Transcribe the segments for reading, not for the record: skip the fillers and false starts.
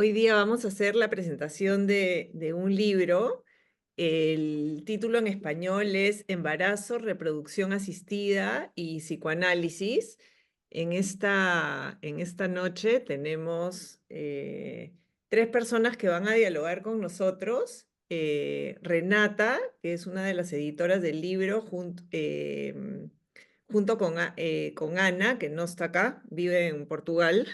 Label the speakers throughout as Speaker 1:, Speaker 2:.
Speaker 1: Hoy día vamos a hacer la presentación de un libro. El título en español es Embarazo, reproducción asistida y psicoanálisis. En esta noche tenemos tres personas que van a dialogar con nosotros. Renata, que es una de las editoras del libro, junto con Ana, que no está acá, vive en Portugal.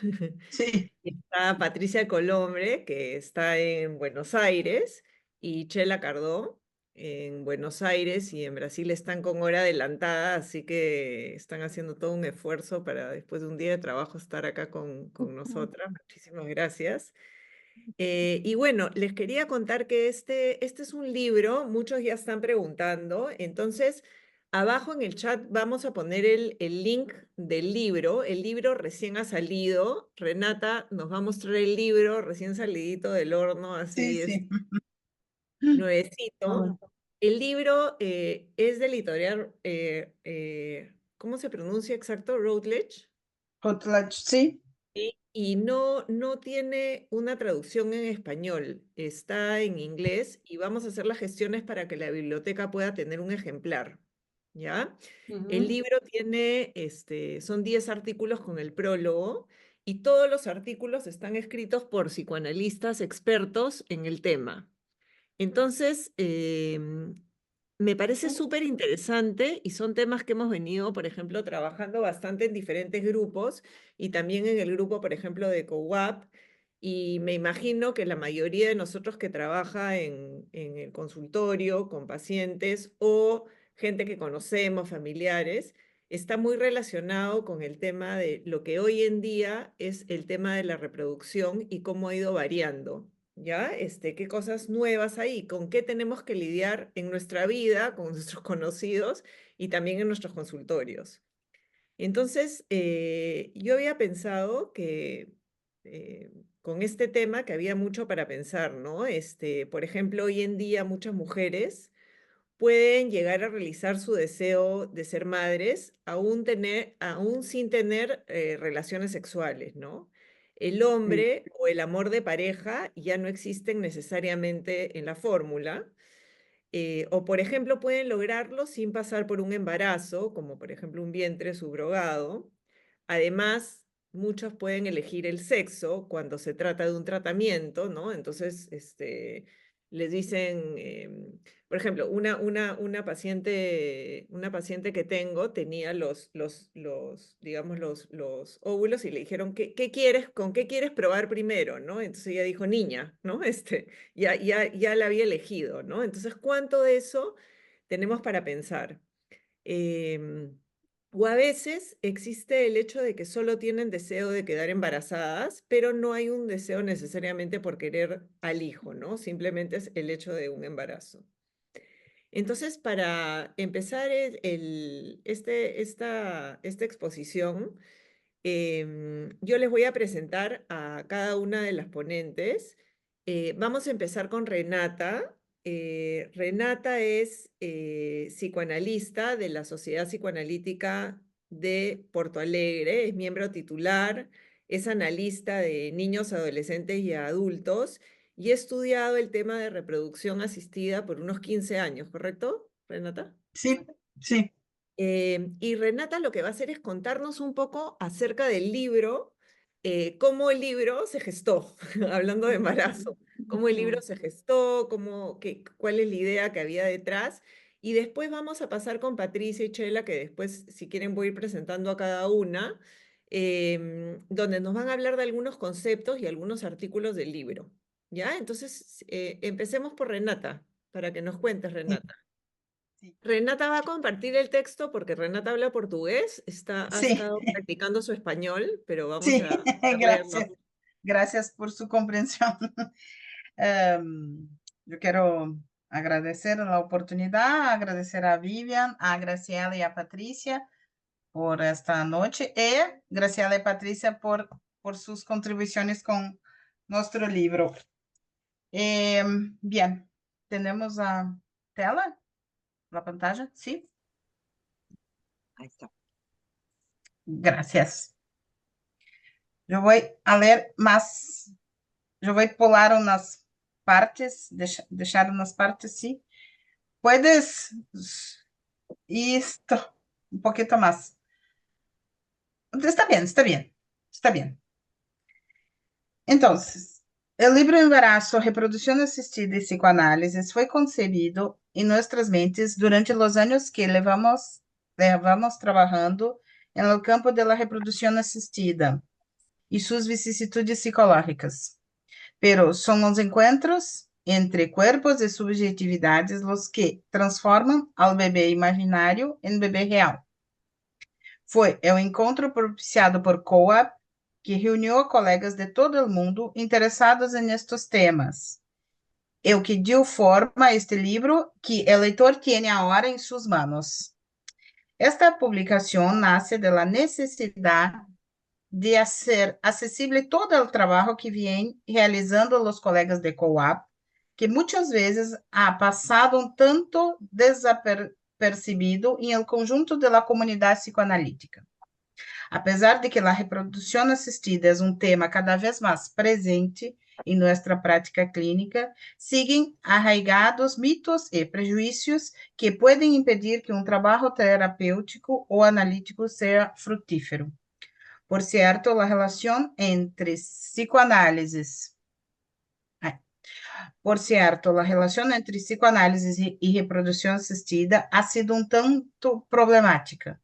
Speaker 2: Sí,
Speaker 1: Está Patricia Colombre, que está en Buenos Aires, y Chela Cardó en Buenos Aires, y en Brasil están con hora adelantada, así que están haciendo todo un esfuerzo para después de un día de trabajo estar acá con nosotras. Muchísimas gracias. Y bueno, les quería contar que este es un libro, muchos ya están preguntando, entonces abajo en el chat vamos a poner el link del libro. El libro recién ha salido. Renata nos va a mostrar el libro recién salidito del horno,
Speaker 2: sí,
Speaker 1: así es,
Speaker 2: sí.
Speaker 1: nuevecito.
Speaker 2: Hola.
Speaker 1: El libro es del editorial, ¿cómo se pronuncia exacto? Routledge.
Speaker 2: Potlatch, sí.
Speaker 1: Y no tiene una traducción en español, está en inglés y vamos a hacer las gestiones para que la biblioteca pueda tener un ejemplar, ¿ya? El
Speaker 2: Ujú.
Speaker 1: libro tiene, son 10 artículos con el prólogo y todos los artículos están escritos por psicoanalistas expertos en el tema. Entonces, me parece súper interesante y son temas que hemos venido, por ejemplo, trabajando bastante en diferentes grupos y también en el grupo, por ejemplo, de COWAP. Y me imagino que la mayoría de nosotros que trabaja en el consultorio con pacientes o gente que conocemos, familiares, está muy relacionado con el tema de lo que hoy en día es el tema de la reproducción y cómo ha ido variando. ¿Ya? ¿Qué cosas nuevas hay? ¿Con qué tenemos que lidiar en nuestra vida, con nuestros conocidos y también en nuestros consultorios? Entonces, yo había pensado que con este tema que había mucho para pensar, ¿no? Por ejemplo, hoy en día muchas mujeres pueden llegar a realizar su deseo de ser madres aún sin tener relaciones sexuales, ¿no? El
Speaker 2: Sí.
Speaker 1: hombre o el amor de pareja ya no existen necesariamente en la fórmula, o por ejemplo pueden lograrlo sin pasar por un embarazo, como por ejemplo un vientre subrogado. Además, muchos pueden elegir el sexo cuando se trata de un tratamiento, ¿no? Entonces, les dicen, por ejemplo, una paciente que tengo tenía digamos, los óvulos y le dijeron, ¿qué quieres, con qué quieres probar primero, ¿no? Entonces ella dijo, niña, ¿no? Ya la había elegido, ¿no? Entonces, ¿cuánto de eso tenemos para pensar? Em, o a veces existe el hecho de que solo tienen deseo de quedar embarazadas, pero no hay un deseo necesariamente por querer al hijo, ¿no? Simplemente es el hecho de un embarazo. Entonces, para empezar esta exposición, yo les voy a presentar a cada una de las ponentes. Vamos a empezar con Renata. Renata es psicoanalista de la Sociedad Psicoanalítica de Porto Alegre, es miembro titular, es analista de niños, adolescentes y adultos y ha estudiado el tema de reproducción asistida por unos 15 años, ¿correcto, Renata?
Speaker 2: Sí, sí.
Speaker 1: Y Renata lo que va a hacer es contarnos un poco acerca del libro, cómo el libro se gestó, hablando de embarazo, cómo el libro se gestó, cuál es la idea que había detrás. Y después vamos a pasar con Patricia y Chela, que después, si quieren, voy a ir presentando a cada una, donde nos van a hablar de algunos conceptos y algunos artículos del libro. ¿Ya? Entonces, empecemos por Renata, para que nos cuentes,
Speaker 2: Sí,
Speaker 1: Renata.
Speaker 2: sí.
Speaker 1: Renata va a compartir el texto porque Renata habla portugués, ha
Speaker 2: Sí,
Speaker 1: estado practicando su español, pero vamos
Speaker 2: sí,
Speaker 1: a
Speaker 2: gracias.
Speaker 1: leerlo.
Speaker 2: Gracias por su comprensión. Yo quiero agradecer la oportunidad, agradecer a Vivian, a Graciela y a Patricia por esta noche y Graciela y Patricia por sus contribuciones con nuestro libro. Bien, tenemos a tela, la pantalla, ¿sí?
Speaker 1: Ahí está.
Speaker 2: Gracias. Yo voy a leer más. eu vou pular umas partes, deixar umas partes, sim. Puedes, isto, um pouquinho mais. Está bem, está bem, está bem. Então, o livro Embaraço, Reprodução Assistida e Psicoanálisis foi concebido em nossas mentes durante os anos que levamos trabalhando no campo da reprodução assistida e suas vicissitudes psicológicas. Pero são os encontros entre corpos e subjetividades os que transformam ao bebê imaginário em bebê real. Foi o encontro propiciado por COAP, que reuniu colegas de todo o mundo interessados nestes temas. É o que deu forma a este livro que o leitor tem agora em suas mãos. Esta publicação nasce da necessidade de ser acessível todo o trabalho que vêm realizando os colegas de COAP, que muitas vezes ha passado um tanto desapercebido em el conjunto da comunidade psicoanalítica. Apesar de que a reprodução assistida é um tema cada vez mais presente em nossa prática clínica, seguem arraigados mitos e prejuízos que podem impedir que um trabalho terapêutico ou analítico seja frutífero. Por certo, a relação entre psicoanálises Por certo, a relação entre psicoanálise e reprodução assistida ha sido um tanto problemática,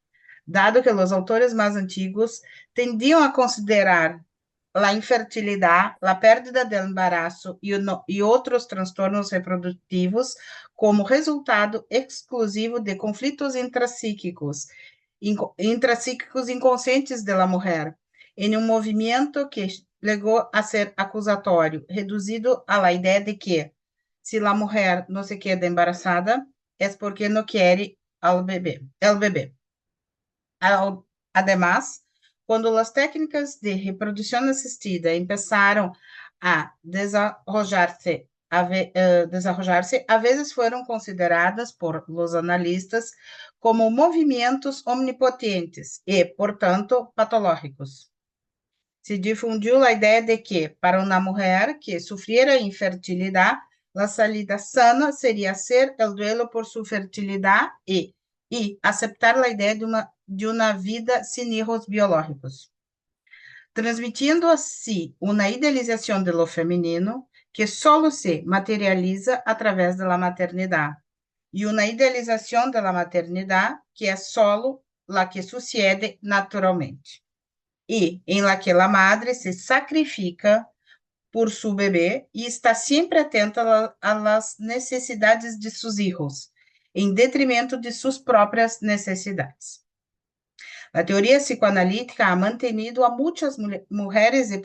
Speaker 2: dado que os autores mais antigos tendiam a considerar a infertilidade, a perda do embaraço e outros transtornos reprodutivos como resultado exclusivo de conflitos intrapsíquicos inconscientes da mulher, em um movimento que chegou a ser acusatório, reduzido à ideia de que, se a mulher não se queda embarazada, é porque não quer o bebê. Además, quando as técnicas de reprodução assistida começaram a desarrollar-se, a vezes foram consideradas por los analistas como movimentos omnipotentes e, portanto, patológicos. Se difundiu a ideia de que, para uma mulher que sofrera infertilidade, a salida sana seria ser o duelo por sua fertilidade e aceitar a ideia de uma vida sem hijos biológicos, transmitindo assim uma idealização de lo feminino que só se materializa através da maternidade, e uma idealização da maternidade que é só a que sucede naturalmente, e em la que a madre se sacrifica por su bebê e está sempre atenta a las necessidades de seus filhos, em detrimento de suas próprias necessidades. A teoria psicoanalítica ha mantenido a muitas mulheres e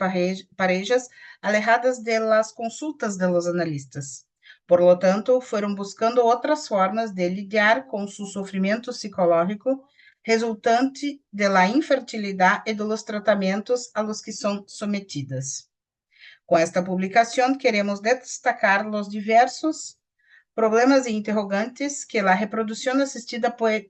Speaker 2: parejas alejadas de las consultas de los analistas. Por lo tanto, foram buscando outras formas de lidiar com seu sofrimento psicológico resultante da infertilidade e dos tratamentos a los que são sometidas. Com esta publicação, queremos destacar os diversos problemas e interrogantes que a reprodução assistida pode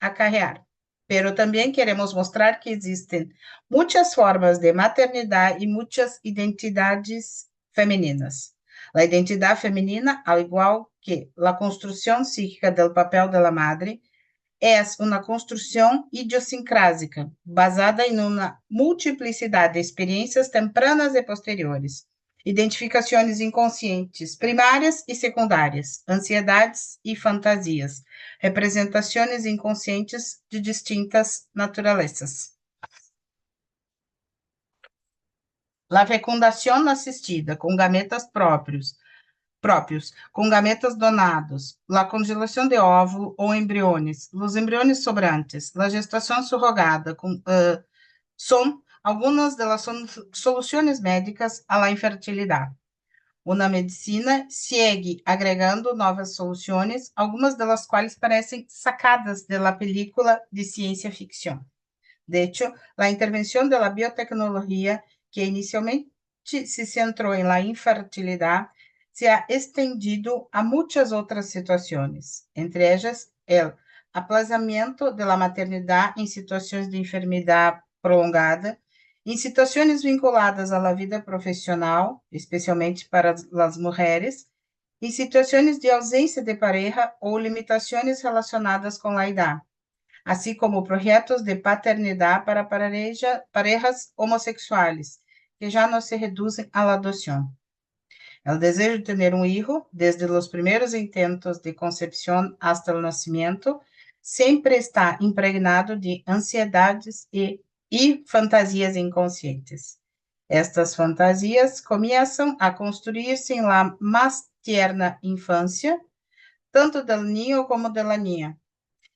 Speaker 2: acarrear, pero também queremos mostrar que existem muitas formas de maternidade e muitas identidades femininas. A identidade feminina, ao igual que a construção psíquica do papel da madre, é uma construção idiosincrásica, basada em uma multiplicidade de experiências tempranas e posteriores, identificações inconscientes primárias e secundárias, ansiedades e fantasias, representações inconscientes de distintas naturezas. A fecundação assistida com gametas próprios, com gametas donados, a congelação de óvulo ou embriões, os embriões sobrantes, a gestação surrogada, são algumas das soluções médicas à infertilidade. Uma medicina segue agregando novas soluções, algumas delas quais parecem sacadas da película de ciência ficção. De hecho, a intervenção da biotecnologia, que inicialmente se centrou em la infertilidade, se ha estendido a muitas outras situações, entre elas o aplazamento da maternidade em situações de enfermidade prolongada Em situações vinculadas à vida profissional, especialmente para as mulheres, em situações de ausência de pareja ou limitações relacionadas com a idade, assim como projetos de paternidade para parejas homossexuais, que já não se reduzem à adoção. O desejo de ter um hijo, desde os primeiros intentos de concepção hasta o nascimento, sempre está impregnado de ansiedades e fantasias inconscientes. Estas fantasias começam a construir-se em la mais tierna infância, tanto del niño como de la niña,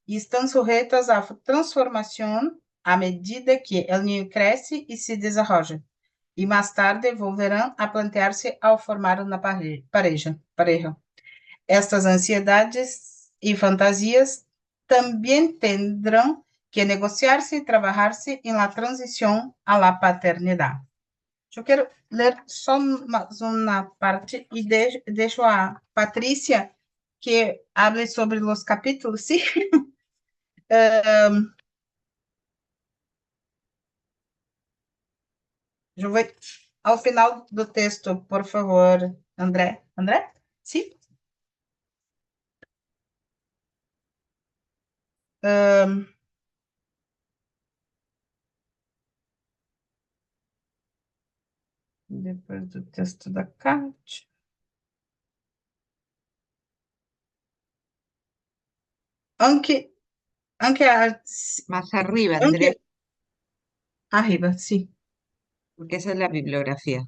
Speaker 2: e estão sujeitas à transformação à medida que o niño cresce e se desenvolve, e mais tarde volverão a plantear-se ao formar uma pareja. Estas ansiedades e fantasias também terão que negociar-se e trabalhar-se em la transição à la paternidade. Eu quero ler só mais uma parte e deixo a Patrícia que hable sobre os capítulos, sim? Eu vou ao final do texto, por favor, André. André? Sim? Depois do texto da Kátia. Anche, anche,
Speaker 3: Más arriba, Andrea,
Speaker 2: anche arriba, sim,
Speaker 3: porque esa es la bibliografía.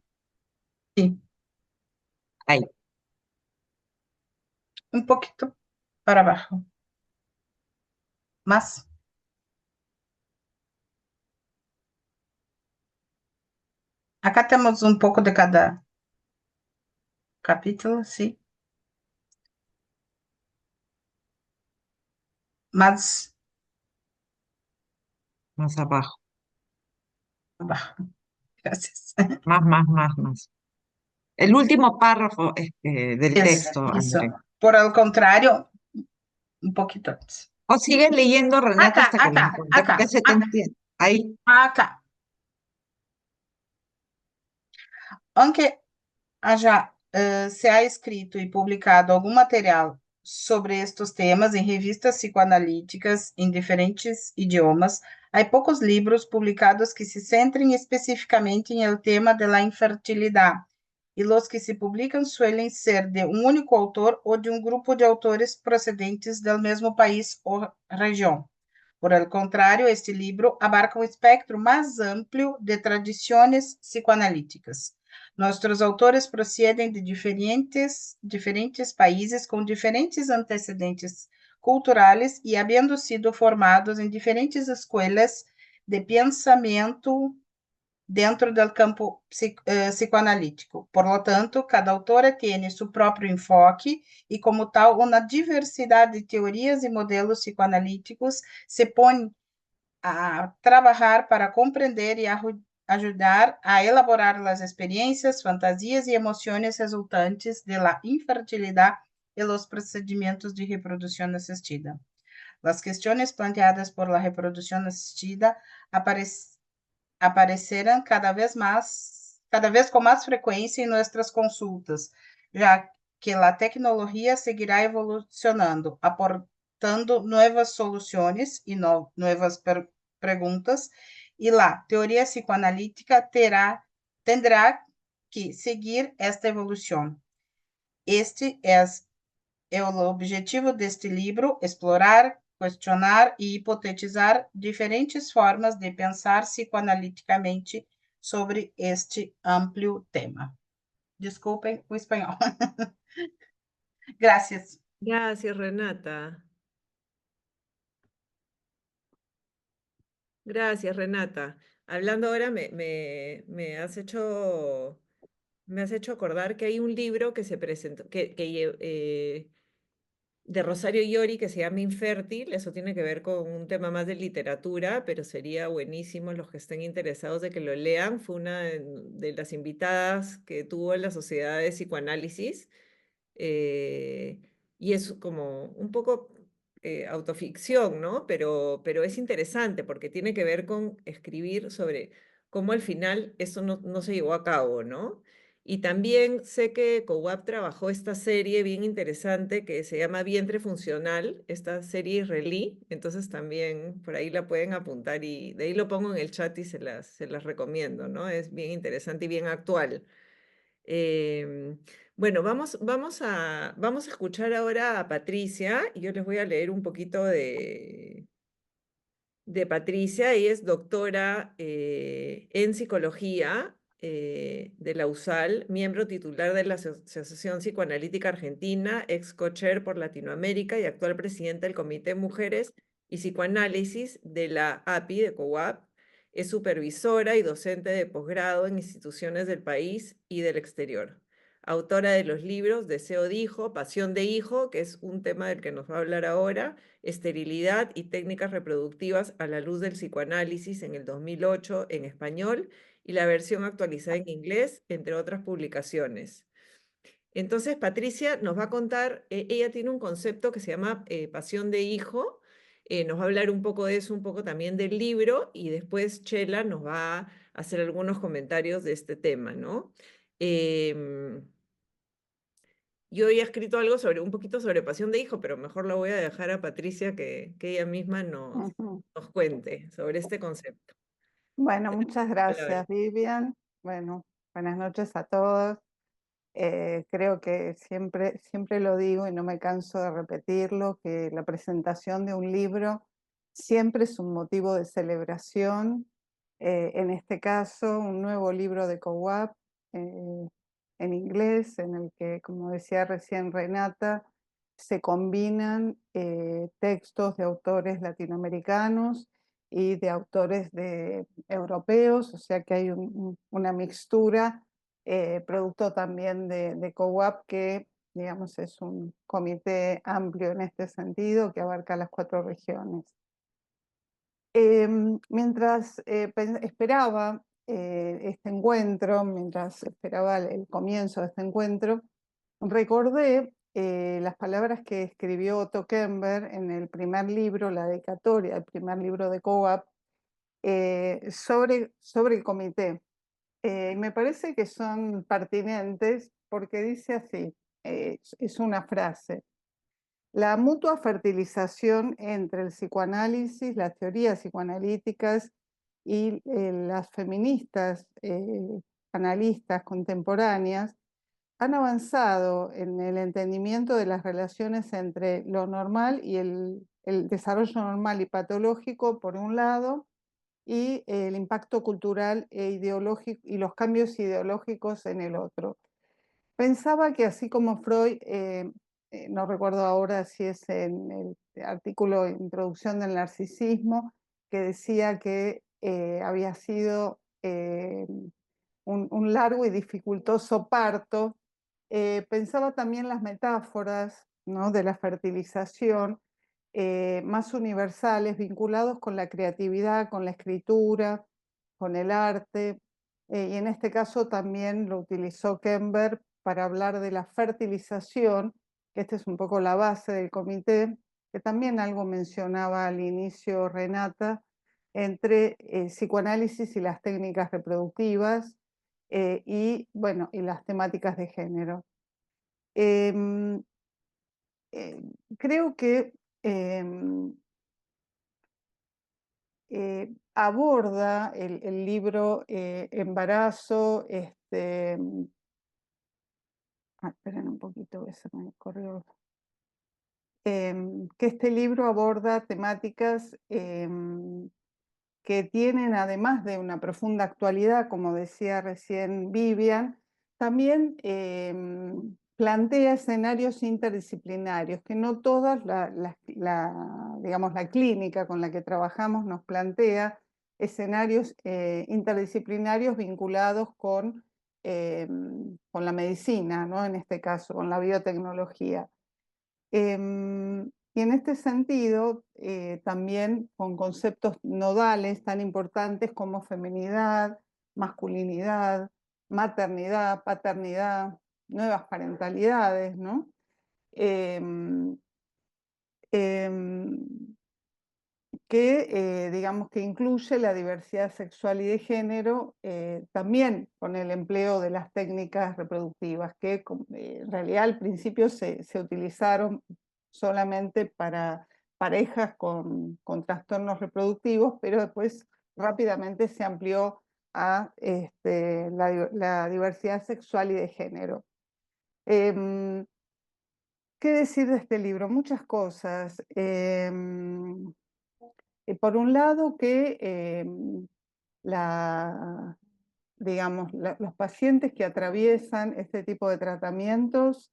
Speaker 2: sim.
Speaker 3: Ahí.
Speaker 2: Um pouquinho para baixo. Mas, acá temos um pouco de cada capítulo, sim. Mas,
Speaker 3: Más abajo.
Speaker 2: abaixo. Gracias.
Speaker 3: Más. El último párrafo del
Speaker 2: Isso,
Speaker 3: texto,
Speaker 2: isso.
Speaker 3: Andrea.
Speaker 2: Por el contrario, um pouquinho antes.
Speaker 3: O sigue leyendo, Renata, hasta que lo encuentres, porque se te entiende. Ahí.
Speaker 2: Acá. Aunque se ha escrito e publicado algum material sobre estes temas em revistas psicoanalíticas em diferentes idiomas, há poucos livros publicados que se centrem especificamente em el tema de la infertilidade, e os que se publicam suelen ser de um único autor ou de um grupo de autores procedentes do mesmo país ou região. Por el contrario, este libro abarca um espectro mais amplo de tradições psicoanalíticas. Nossos autores procedem de diferentes países com diferentes antecedentes culturais e havendo sido formados em diferentes escolas de pensamento dentro do campo psicoanalítico. Por lo tanto, cada autora tem seu próprio enfoque e, como tal, uma diversidade de teorias e modelos psicoanalíticos se põe a trabalhar para compreender e ajudar a elaborar as experiências, fantasias e emoções resultantes da infertilidade e os procedimentos de reprodução assistida. As questões planteadas por la reprodução assistida aparecerão cada vez com mais frequência em nossas consultas, já que a tecnologia seguirá evolucionando, aportando novas soluções e novas perguntas, e a teoria psicoanalítica terá que seguir esta evolução. Este é o objetivo deste livro: explorar, questionar e hipotetizar diferentes formas de pensar psicoanaliticamente sobre este amplo tema. Desculpem o espanhol. Gracias.
Speaker 1: Gracias, Renata. Gracias, Renata. Hablando ahora, me has hecho acordar que hay un libro que se presentó, de Rosario Llori, que se llama Infértil. Eso tiene que ver con un tema más de literatura, pero sería buenísimo los que estén interesados de que lo lean. Fue una de las invitadas que tuvo en la Sociedad de Psicoanálisis. Y es como un poco autoficción, ¿no? Pero es interesante porque tiene que ver con escribir sobre cómo al final eso no se llevó a cabo, ¿no? Y también sé que COWAP trabajó esta serie bien interesante que se llama Vientre Funcional, esta serie israelí, entonces también por ahí la pueden apuntar y de ahí lo pongo en el chat y se las recomiendo, ¿no? Es bien interesante y bien actual. Em, bueno, vamos a escuchar ahora a Patricia y yo les voy a leer un poquito de Patricia. Ella es doctora en psicología de la USAL, miembro titular de la Asociación Psicoanalítica Argentina, ex co-chair por Latinoamérica y actual presidenta del Comité Mujeres y Psicoanálisis de la API de COWAP. Es supervisora y docente de posgrado en instituciones del país y del exterior. Autora de los libros Deseo de Hijo, Pasión de Hijo, que es un tema del que nos va a hablar ahora, Esterilidad y técnicas reproductivas a la luz del psicoanálisis en el 2008 en español y la versión actualizada en inglés, entre otras publicaciones. Entonces, Patricia nos va a contar, ella tiene un concepto que se llama pasión de hijo, nos va a hablar un poco de eso, un poco también del libro, y después Chela nos va a hacer algunos comentarios de este tema, ¿no? Em, yo había escrito algo un poquito sobre pasión de hijo, pero mejor lo voy a dejar a Patricia que ella misma
Speaker 4: Ujú.
Speaker 1: nos cuente sobre este concepto.
Speaker 4: Bueno, muchas
Speaker 1: Palabra.
Speaker 4: gracias, Vivian. Bueno, buenas noches a todos. Creo que siempre lo digo y no me canso de repetirlo, que la presentación de un libro siempre es un motivo de celebración. En este caso, un nuevo libro de COWAP en inglés, en el que, como decía recién Renata, se combinan textos de autores latinoamericanos y de autores europeos, o sea que hay una mixtura, producto también de COWAP, que digamos es un comité amplio en este sentido que abarca las 4 regiones. Mientras esperaba este encuentro, mientras esperaba el comienzo de este encuentro, recordé las palabras que escribió Otto Kemper en el primer libro, la dedicatoria, el primer libro de COWAP, sobre el comité. Me parece que son pertinentes porque dice así, es una frase: la mutua fertilización entre el psicoanálisis, las teorías psicoanalíticas y las feministas analistas contemporáneas han avanzado en el entendimiento de las relaciones entre lo normal y el desarrollo normal y patológico, por un lado, y el impacto cultural e ideológico y los cambios ideológicos en el otro. Pensaba que así como Freud, no recuerdo ahora si es en el artículo Introducción del Narcisismo, que decía que había sido un largo y dificultoso parto, pensaba también las metáforas, ¿no?, de la fertilización, más universales, vinculados con la creatividad, con la escritura, con el arte, y en este caso también lo utilizó Kemper para hablar de la fertilización, que esta es un poco la base del comité, que también algo mencionaba al inicio Renata, entre psicoanálisis y las técnicas reproductivas, y bueno, y las temáticas de género. Em, Creo que aborda el libro Embarazo, esperen un poquito, que se me corrió. Que este libro aborda temáticas que tienen, además de una profunda actualidad, como decía recién Vivian, también plantea escenarios interdisciplinarios, que no todas digamos, la clínica con la que trabajamos nos plantea escenarios interdisciplinarios vinculados con la medicina, ¿no?, en este caso, con la biotecnología. Y en este sentido, también con conceptos nodales tan importantes como feminidad, masculinidad, maternidad, paternidad, nuevas parentalidades, ¿no? Em, em, que digamos que incluye la diversidad sexual y de género, también con el empleo de las técnicas reproductivas, que en realidad al principio se utilizaron solamente para parejas con trastornos reproductivos, pero después rápidamente se amplió a la diversidad sexual y de género. ¿Qué decir de este libro? Muchas cosas. Por un lado que digamos, los pacientes que atraviesan este tipo de tratamientos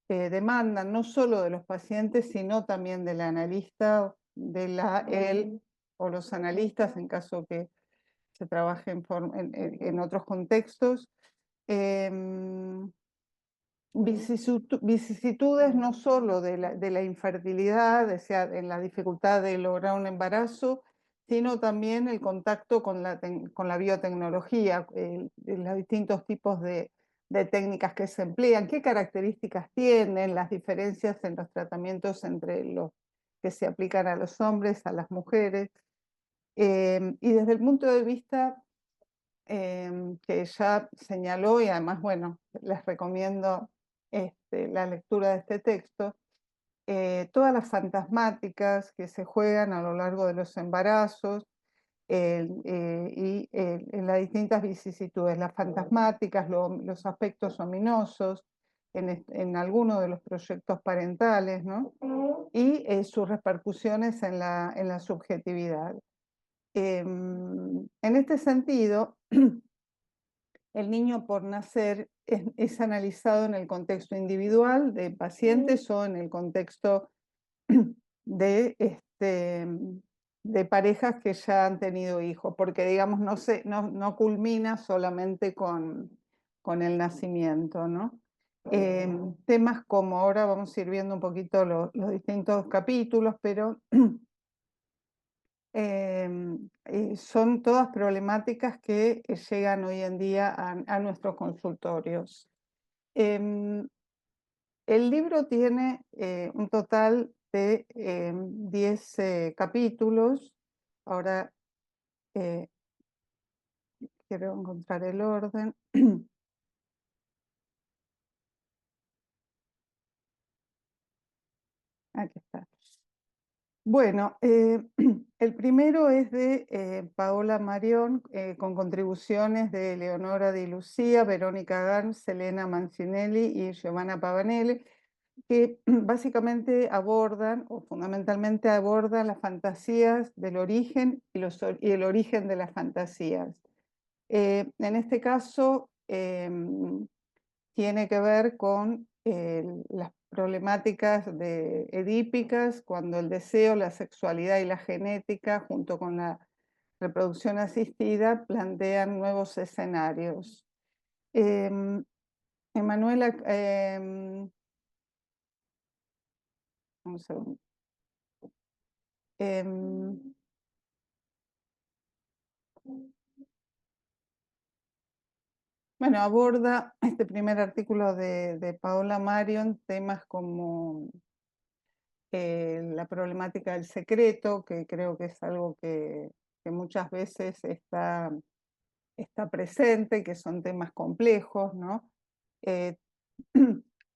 Speaker 4: demandan no solo de los pacientes, sino también del analista, él o los analistas, en caso que se trabaje en otros contextos, vicisitudes no solo de la infertilidad, o sea, en la dificultad de lograr un embarazo, sino también el contacto con la biotecnología, los distintos tipos de técnicas que se emplean, qué características tienen, las diferencias en los tratamientos entre los que se aplican a los hombres, a las mujeres. Y desde el punto de vista que ya señaló, y además, bueno, les recomiendo la lectura de este texto, todas las fantasmáticas que se juegan a lo largo de los embarazos y en las distintas vicisitudes, las fantasmáticas, los aspectos ominosos en algunos de los proyectos parentales, ¿no? Y sus repercusiones en la subjetividad. En este sentido, el niño por nacer es analizado en el contexto individual de pacientes o en el contexto de, de parejas que ya han tenido hijos, porque digamos no culmina solamente con el nacimiento, ¿no? Temas como ahora vamos a ir viendo un poquito los distintos capítulos, pero son todas problemáticas que llegan hoy en día a nuestros consultorios. El libro tiene un total de 10 capítulos. Ahora quiero encontrar el orden. Aquí está. Bueno, el primero es de Paola Marión, con contribuciones de Leonora Di Lucía, Verónica Gans, Elena Mancinelli y Giovanna Pavanelli, que básicamente abordan, o fundamentalmente abordan las fantasías del origen y el origen de las fantasías. En este caso, tiene que ver con las problemáticas edípicas, cuando el deseo, la sexualidad y la genética, junto con la reproducción asistida, plantean nuevos escenarios. Emanuela, un segundo. Bueno, aborda este primer artículo de Paola Marion temas como la problemática del secreto, que creo que es algo que muchas veces está presente, que son temas complejos, ¿no?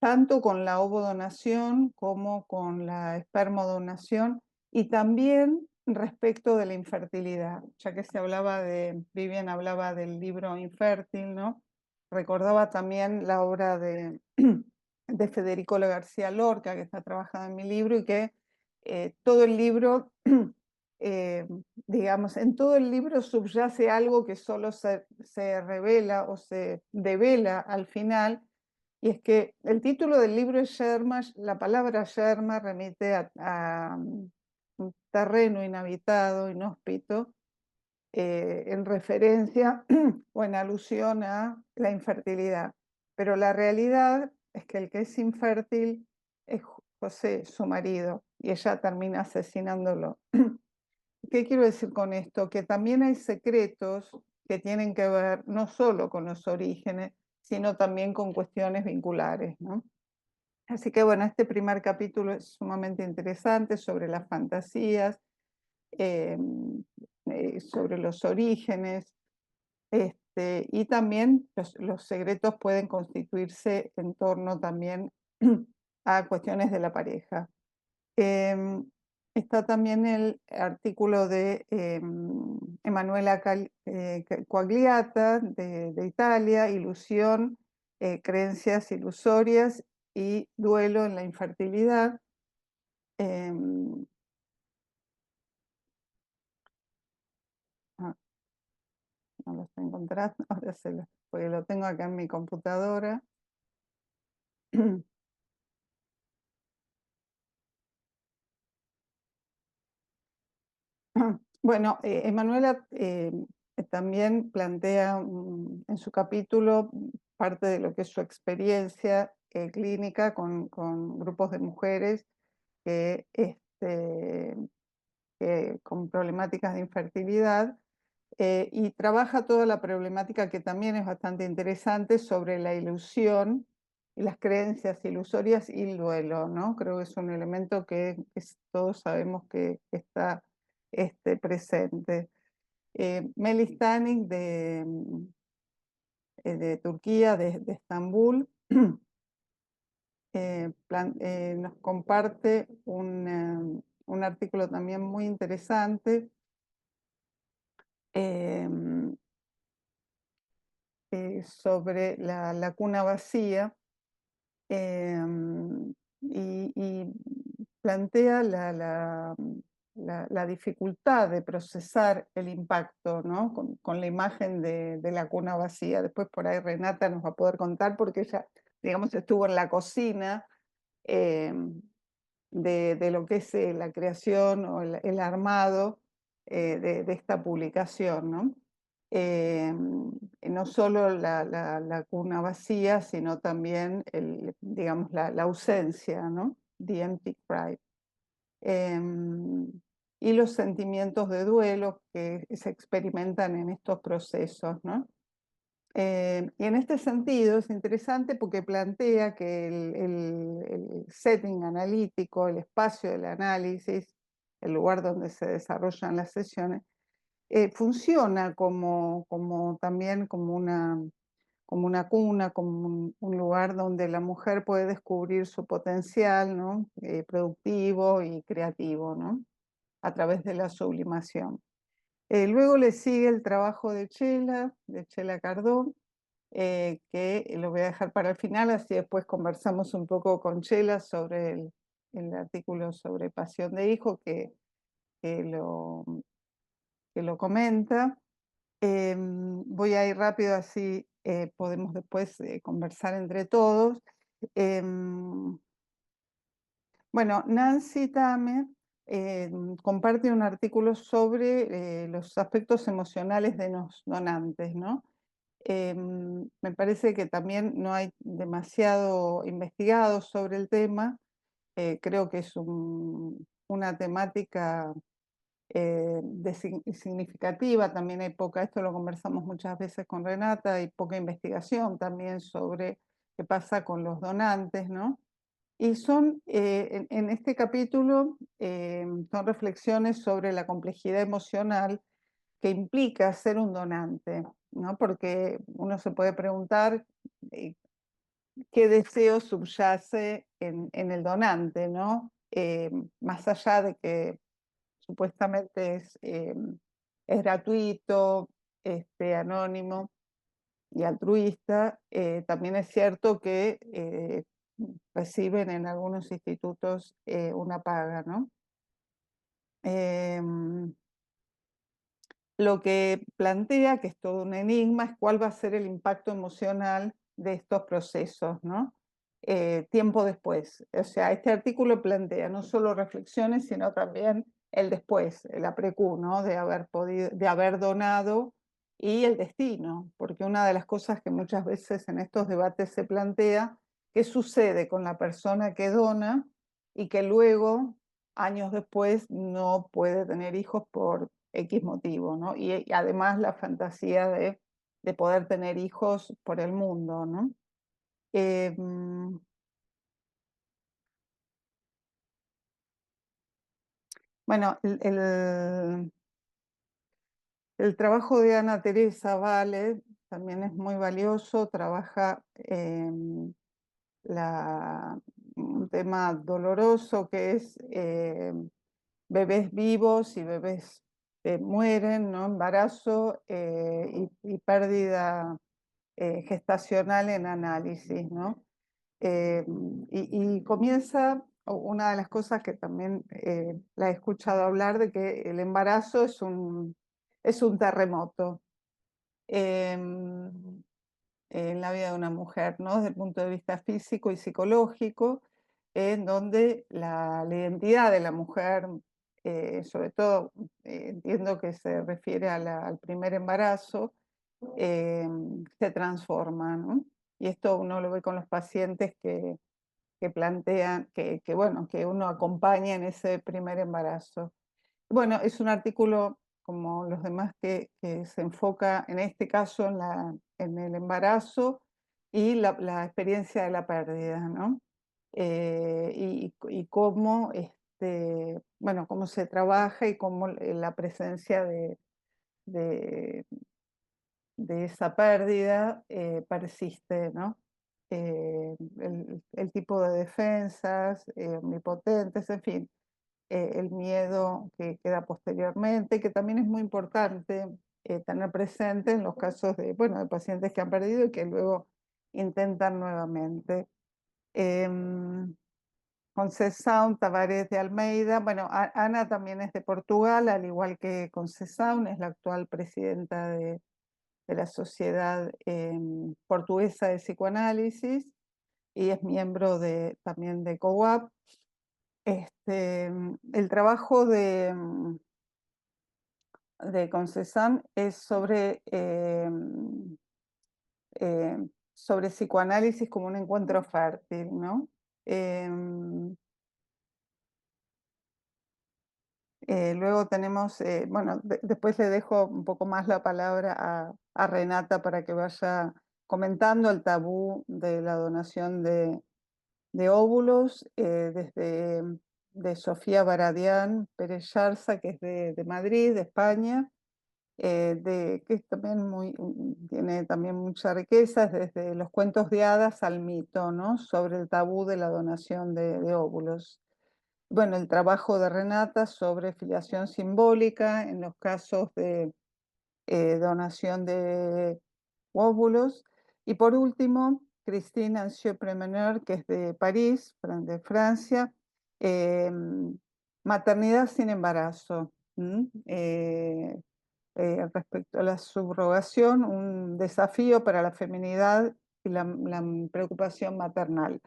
Speaker 4: Tanto con la ovodonación como con la espermodonación, y también respecto de la infertilidad, ya que Vivian hablaba del libro Infértil, ¿no? Recordaba también la obra de Federico García Lorca, que está trabajada en mi libro, y que todo el libro, digamos, en todo el libro subyace algo que solo se revela o se devela al final, y es que el título del libro es Yerma. La palabra yerma remite a un terreno inhabitado, inhóspito, en referencia o en alusión a la infertilidad. Pero la realidad es que el que es infértil es José, su marido, y ella termina asesinándolo. ¿Qué quiero decir con esto? Que también hay secretos que tienen que ver no solo con los orígenes, sino también con cuestiones vinculares, ¿no? Así que bueno, este primer capítulo es sumamente interesante sobre las fantasías. sobre los orígenes, y también los secretos pueden constituirse en torno también a cuestiones de la pareja. Está también el artículo de Emanuela Quagliata de Italia, Ilusión, creencias ilusorias y duelo en la infertilidad. No lo estoy encontrando, ahora porque lo tengo acá en mi computadora. Bueno, Emanuela también plantea en su capítulo parte de lo que es su experiencia clínica con grupos de mujeres que, con problemáticas de infertilidad, y trabaja toda la problemática que también es bastante interesante sobre la ilusión y las creencias ilusorias y el duelo, ¿no? Creo que es un elemento que todos sabemos que está presente. Melis Stanik de Turquía, de Estambul, nos comparte un artículo también muy interesante sobre la cuna vacía, y plantea la dificultad de procesar el impacto, ¿no? con la imagen de la cuna vacía. Después por ahí Renata nos va a poder contar porque ella, digamos, estuvo en la cocina de lo que es la creación o el armado de esta publicación, ¿no? No solo la cuna vacía, sino también digamos, la ausencia, ¿no? The empty cry. Y los sentimientos de duelo que se experimentan en estos procesos, ¿no? Y en este sentido es interesante porque plantea que el setting analítico, el espacio del análisis, el lugar donde se desarrollan las sesiones, funciona también como una cuna, como un lugar donde la mujer puede descubrir su potencial, ¿no? Productivo y creativo, ¿no? A través de la sublimación. Luego le sigue el trabajo de Chela Cardón, que lo voy a dejar para el final, así después conversamos un poco con Chela sobre el artículo sobre pasión de hijo que lo comenta. Voy a ir rápido, así podemos después conversar entre todos. Bueno, Nancy Tamer comparte un artículo sobre los aspectos emocionales de los donantes, ¿no? Me parece que también no hay demasiado investigado sobre el tema. Creo que es una temática significativa. También hay poca, esto lo conversamos muchas veces con Renata, hay poca investigación también sobre qué pasa con los donantes, ¿no? Y son, en este capítulo, son reflexiones sobre la complejidad emocional que implica ser un donante, ¿no? Porque uno se puede preguntar qué deseo subyace en el donante, ¿no? Más allá de que supuestamente es gratuito, anónimo y altruista, también es cierto que reciben en algunos institutos una paga, ¿no? Lo que plantea, que es todo un enigma, es cuál va a ser el impacto emocional de estos procesos, ¿no? Tiempo después. O sea, este artículo plantea no solo reflexiones, sino también el después, la precu, ¿no? De haber donado y el destino, porque una de las cosas que muchas veces en estos debates se plantea, ¿qué sucede con la persona que dona y que luego, años después, no puede tener hijos por X motivo, ¿no? Y además la fantasía de poder tener hijos por el mundo, ¿no? Bueno, el trabajo de Ana Teresa Vale también es muy valioso, trabaja un tema doloroso que es bebés vivos y bebés que mueren, ¿no? Embarazo y pérdida gestacional en análisis, ¿no? Y comienza, una de las cosas que también la he escuchado hablar, de que el embarazo es un terremoto en la vida de una mujer, ¿no? Desde el punto de vista físico y psicológico, en donde la identidad de la mujer, sobre todo entiendo que se refiere al primer embarazo, se transforma, ¿no? Y esto uno lo ve con los pacientes que plantean, bueno, que uno acompaña en ese primer embarazo. Bueno, es un artículo como los demás que se enfoca en este caso en el embarazo y la experiencia de la pérdida, ¿no? Y cómo, bueno, cómo se trabaja y cómo la presencia de, de esa pérdida persiste, ¿no? El tipo de defensas omnipotentes, en fin, el miedo que queda posteriormente, que también es muy importante tener presente en los casos de, bueno, de pacientes que han perdido y que luego intentan nuevamente. Conceição Tavares de Almeida, bueno, Ana también es de Portugal, al igual que Conceição, es la actual presidenta de la Sociedad Portuguesa de Psicoanálisis y es miembro también de COAP. El trabajo de Conceição es sobre psicoanálisis como un encuentro fértil, ¿no? Luego tenemos, bueno, después le dejo un poco más la palabra a Renata para que vaya comentando el tabú de la donación de óvulos, desde de Sofía Baradián Pérez Yarza, que es de Madrid, de España, que es también tiene también mucha riqueza, desde los cuentos de hadas al mito, ¿no? Sobre el tabú de la donación de óvulos. Bueno, el trabajo de Renata sobre filiación simbólica en los casos de donación de óvulos. Y por último, Christine Ancieux-Premeneur, que es de París, de Francia, maternidad sin embarazo. Respecto a la subrogación, un desafío para la feminidad y la preocupación maternal.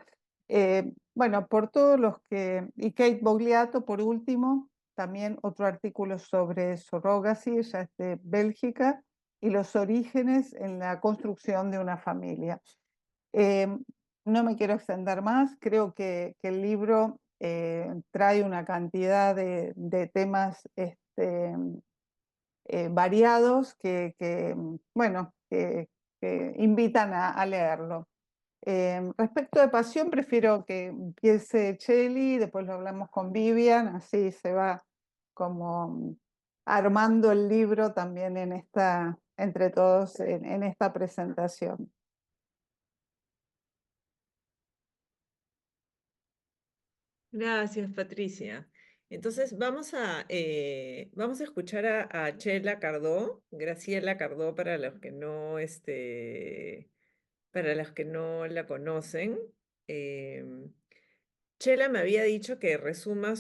Speaker 4: Bueno, por todos los que... Y Kate Bogliato, por último, también otro artículo sobre surrogacy, ella es de Bélgica, y los orígenes en la construcción de una familia. No me quiero extender más, creo que el libro trae una cantidad de temas variados bueno, que invitan a leerlo. Respecto de pasión, prefiero que empiece Cheli, después lo hablamos con Vivian, así se va como armando el libro también entre todos en esta presentación.
Speaker 1: Gracias, Patricia. Entonces vamos a escuchar a Chela Cardó, Graciela Cardó, para los que no, para los que no la conocen. Chela me había dicho que resuma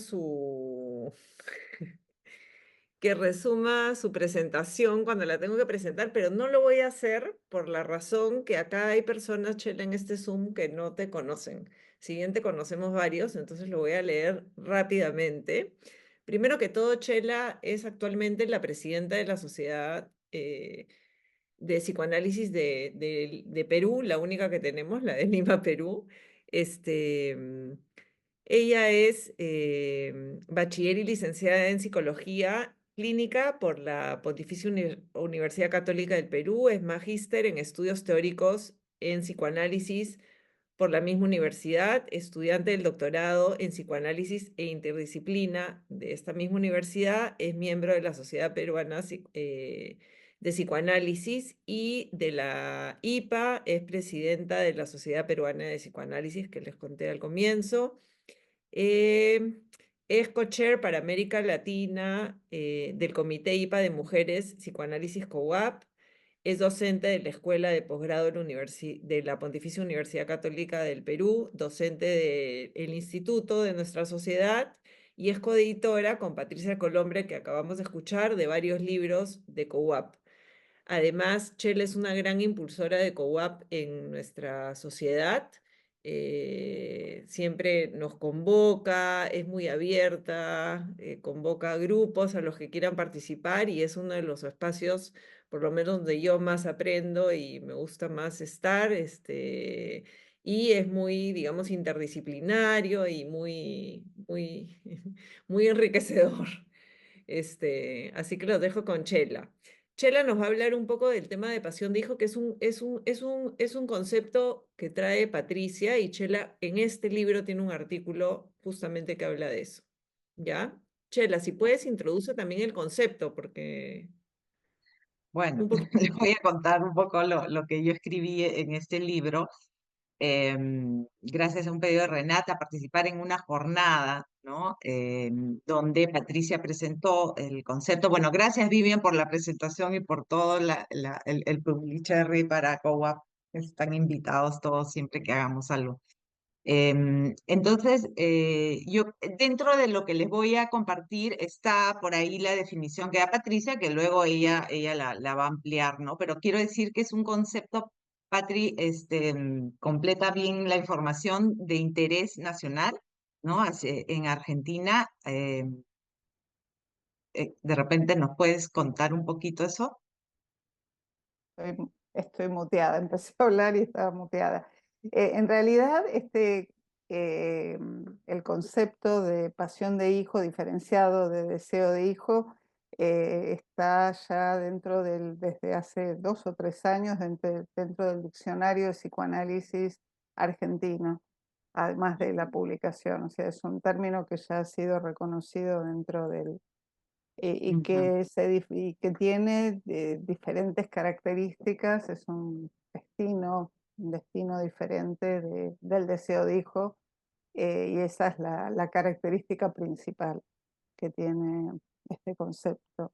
Speaker 1: que resuma su presentación cuando la tengo que presentar, pero no lo voy a hacer por la razón que acá hay personas, Chela, en este Zoom que no te conocen. Si bien te conocemos varios, entonces lo voy a leer rápidamente. Primero que todo, Chela es actualmente la presidenta de la Sociedad de Psicoanálisis de Perú, la única que tenemos, la de Lima, Perú. Ella es bachiller y licenciada en Psicología Clínica por la Pontificia Universidad Católica del Perú, es magíster en estudios teóricos en psicoanálisis por la misma universidad, estudiante del doctorado en psicoanálisis e interdisciplina de esta misma universidad, es miembro de la Sociedad Peruana de Psicoanálisis y de la IPA, es presidenta de la Sociedad Peruana de Psicoanálisis, que les conté al comienzo. Es co-chair para América Latina del Comité IPA de Mujeres Psicoanálisis COUAP. Es docente de la Escuela de Posgrado de la Pontificia Universidad Católica del Perú, docente del Instituto de nuestra sociedad y es coeditora con Patricia Colombre, que acabamos de escuchar, de varios libros de COUAP. Además, Chela es una gran impulsora de COUAP en nuestra sociedad. Siempre nos convoca, es muy abierta, convoca a grupos a los que quieran participar y es uno de los espacios, por lo menos donde yo más aprendo y me gusta más estar, y es muy, digamos, interdisciplinario y muy, muy enriquecedor. Así que lo dejo con Chela. Chela nos va a hablar un poco del tema de pasión de hijo, que es un concepto que trae Patricia y Chela en este libro tiene un artículo justamente que habla de eso. ¿Ya? Chela, si puedes, introduce también el concepto, porque
Speaker 3: Bueno,
Speaker 1: un poquito.
Speaker 3: les voy a contar un poco lo que yo escribí en este libro. Gracias a un pedido de Renata, participar en una jornada, ¿no? Donde Patricia presentó el concepto. Bueno, gracias Vivian por la presentación y por todo el publicherry para COAP. Están invitados todos siempre que hagamos algo. Entonces, yo dentro de lo que les voy a compartir está por ahí la definición que da Patricia, que luego ella la va a ampliar, ¿no? Pero quiero decir que es un concepto, Patri, completa bien la información de interés nacional, ¿no? En Argentina, de repente nos puedes contar un poquito eso.
Speaker 4: Estoy muteada, empecé a hablar y estaba muteada. En realidad, el concepto de pasión de hijo diferenciado de deseo de hijo está ya desde hace 2 o 3 años dentro del diccionario de psicoanálisis argentino, además de la publicación. O sea, es un término que ya ha sido reconocido dentro del, y
Speaker 3: Ujú.
Speaker 4: que tiene diferentes características, es un destino diferente del deseo de hijo, y esa es la característica principal que tiene este concepto.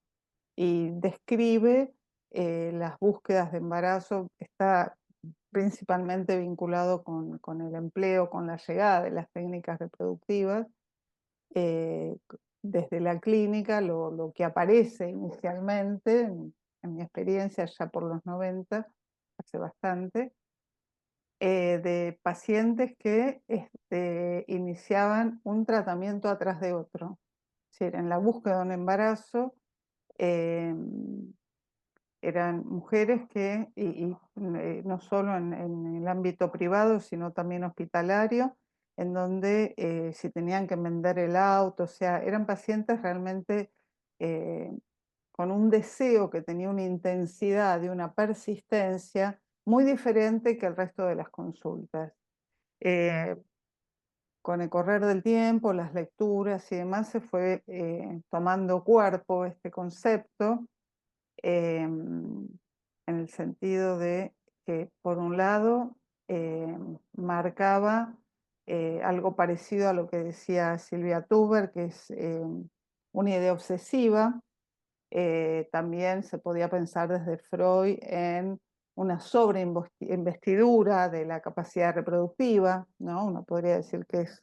Speaker 4: Y describe las búsquedas de embarazo, está principalmente vinculado con el empleo, con la llegada de las técnicas reproductivas. Desde la clínica, lo que aparece inicialmente, en mi experiencia ya por los 90, hace bastante, de pacientes que iniciaban un tratamiento atrás de otro. Es decir, en la búsqueda de un embarazo, eran mujeres que, no solo en el ámbito privado, sino también hospitalario, en donde si tenían que vender el auto, o sea, eran pacientes realmente con un deseo que tenía una intensidad y una persistencia muy diferente que el resto de las consultas. Con el correr del tiempo, las lecturas y demás, se fue tomando cuerpo este concepto, en el sentido de que, por un lado, marcaba algo parecido a lo que decía Silvia Tuber, que es una idea obsesiva. También se podía pensar desde Freud en una sobreinvestidura de la capacidad reproductiva, ¿no? Uno podría decir que es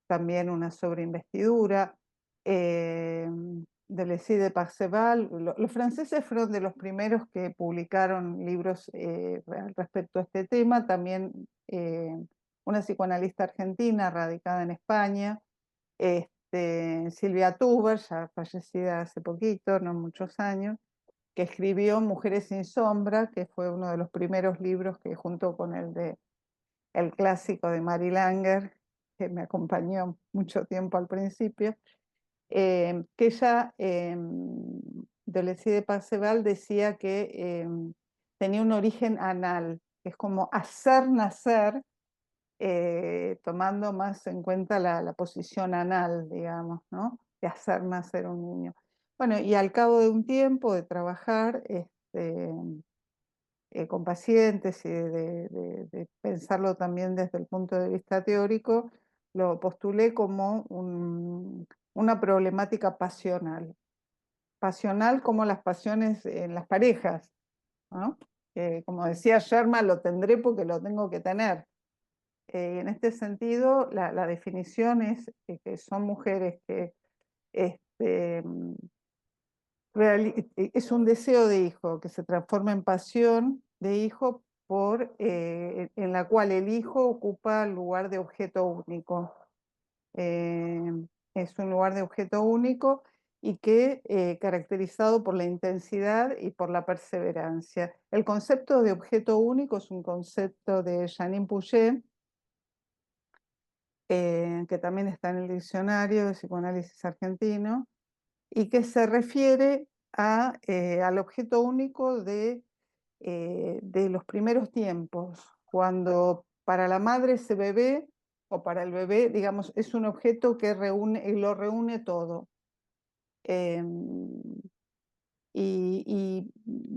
Speaker 4: también una sobreinvestidura. Deleuze de Parseval, los franceses fueron de los primeros que publicaron libros respecto a este tema, también una psicoanalista argentina radicada en España, Silvia Tuber, ya fallecida hace poquito, no muchos años, que escribió Mujeres sin sombra, que fue uno de los primeros libros que, junto con el clásico de Mary Langer, que me acompañó mucho tiempo al principio, que ella, Deleuze de Parseval, decía que tenía un origen anal, que es como hacer nacer tomando más en cuenta la posición anal, digamos, ¿no? De hacer nacer un niño. Bueno, y al cabo de un tiempo de trabajar con pacientes y de pensarlo también desde el punto de vista teórico, lo postulé como una problemática pasional. Pasional como las pasiones en las parejas, ¿no? Como decía Sherman, lo tendré porque lo tengo que tener. En este sentido, la definición es que son mujeres que es un deseo de hijo que se transforma en pasión de hijo en la cual el hijo ocupa el lugar de objeto único. Es un lugar de objeto único y que caracterizado por la intensidad y por la perseverancia. El concepto de objeto único es un concepto de Janine Pouget, que también está en el diccionario de psicoanálisis argentino, y que se refiere al objeto único de los primeros tiempos, cuando para la madre ese bebé o para el bebé, digamos, es un objeto que lo reúne todo.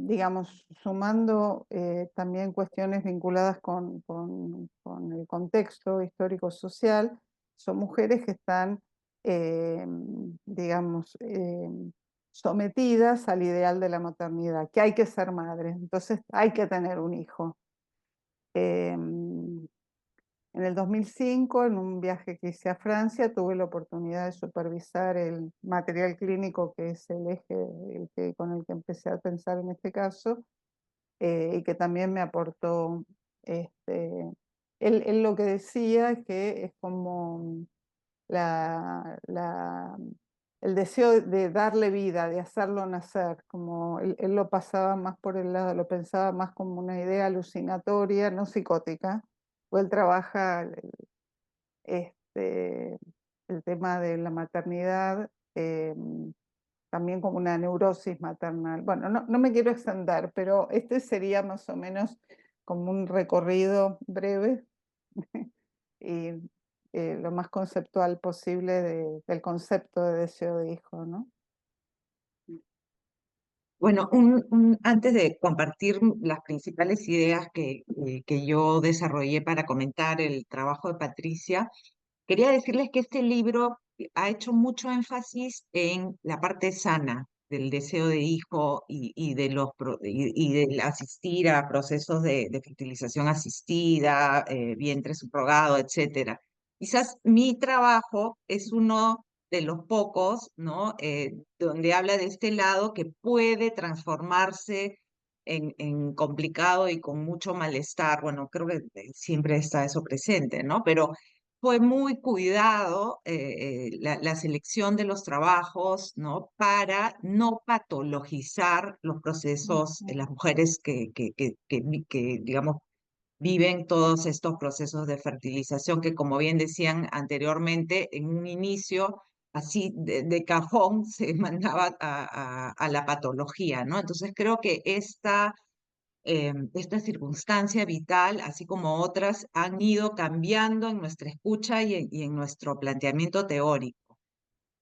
Speaker 4: Digamos, sumando también cuestiones vinculadas con el contexto histórico-social, son mujeres que están, digamos, sometidas al ideal de la maternidad, que hay que ser madre, entonces hay que tener un hijo. En el 2005, en un viaje que hice a Francia, tuve la oportunidad de supervisar el material clínico, que es el eje con el que empecé a pensar en este caso, y que también me aportó, él lo que decía es que es como el deseo de darle vida, de hacerlo nacer, como él lo pasaba más por el lado, lo pensaba más como una idea alucinatoria, no psicótica, o él trabaja el tema de la maternidad también como una neurosis maternal. Bueno, no me quiero extender, pero este sería más o menos como un recorrido breve y lo más conceptual posible del concepto de deseo de hijo, ¿no?
Speaker 3: Bueno, antes de compartir las principales ideas que yo desarrollé para comentar el trabajo de Patricia, quería decirles que este libro ha hecho mucho énfasis en la parte sana del deseo de hijo y del asistir a procesos de fertilización asistida, vientre subrogado, etcétera. Quizás mi trabajo es uno de los pocos, ¿no? Donde habla de este lado que puede transformarse en complicado y con mucho malestar. Bueno, creo que siempre está eso presente, ¿no? Pero fue muy cuidado la selección de los trabajos, ¿no? Para no patologizar los procesos, las mujeres que, digamos, viven todos estos procesos de fertilización que, como bien decían anteriormente, en un inicio, así de cajón, se mandaba a la patología, ¿no? Entonces creo que esta circunstancia vital, así como otras, han ido cambiando en nuestra escucha y en nuestro planteamiento teórico,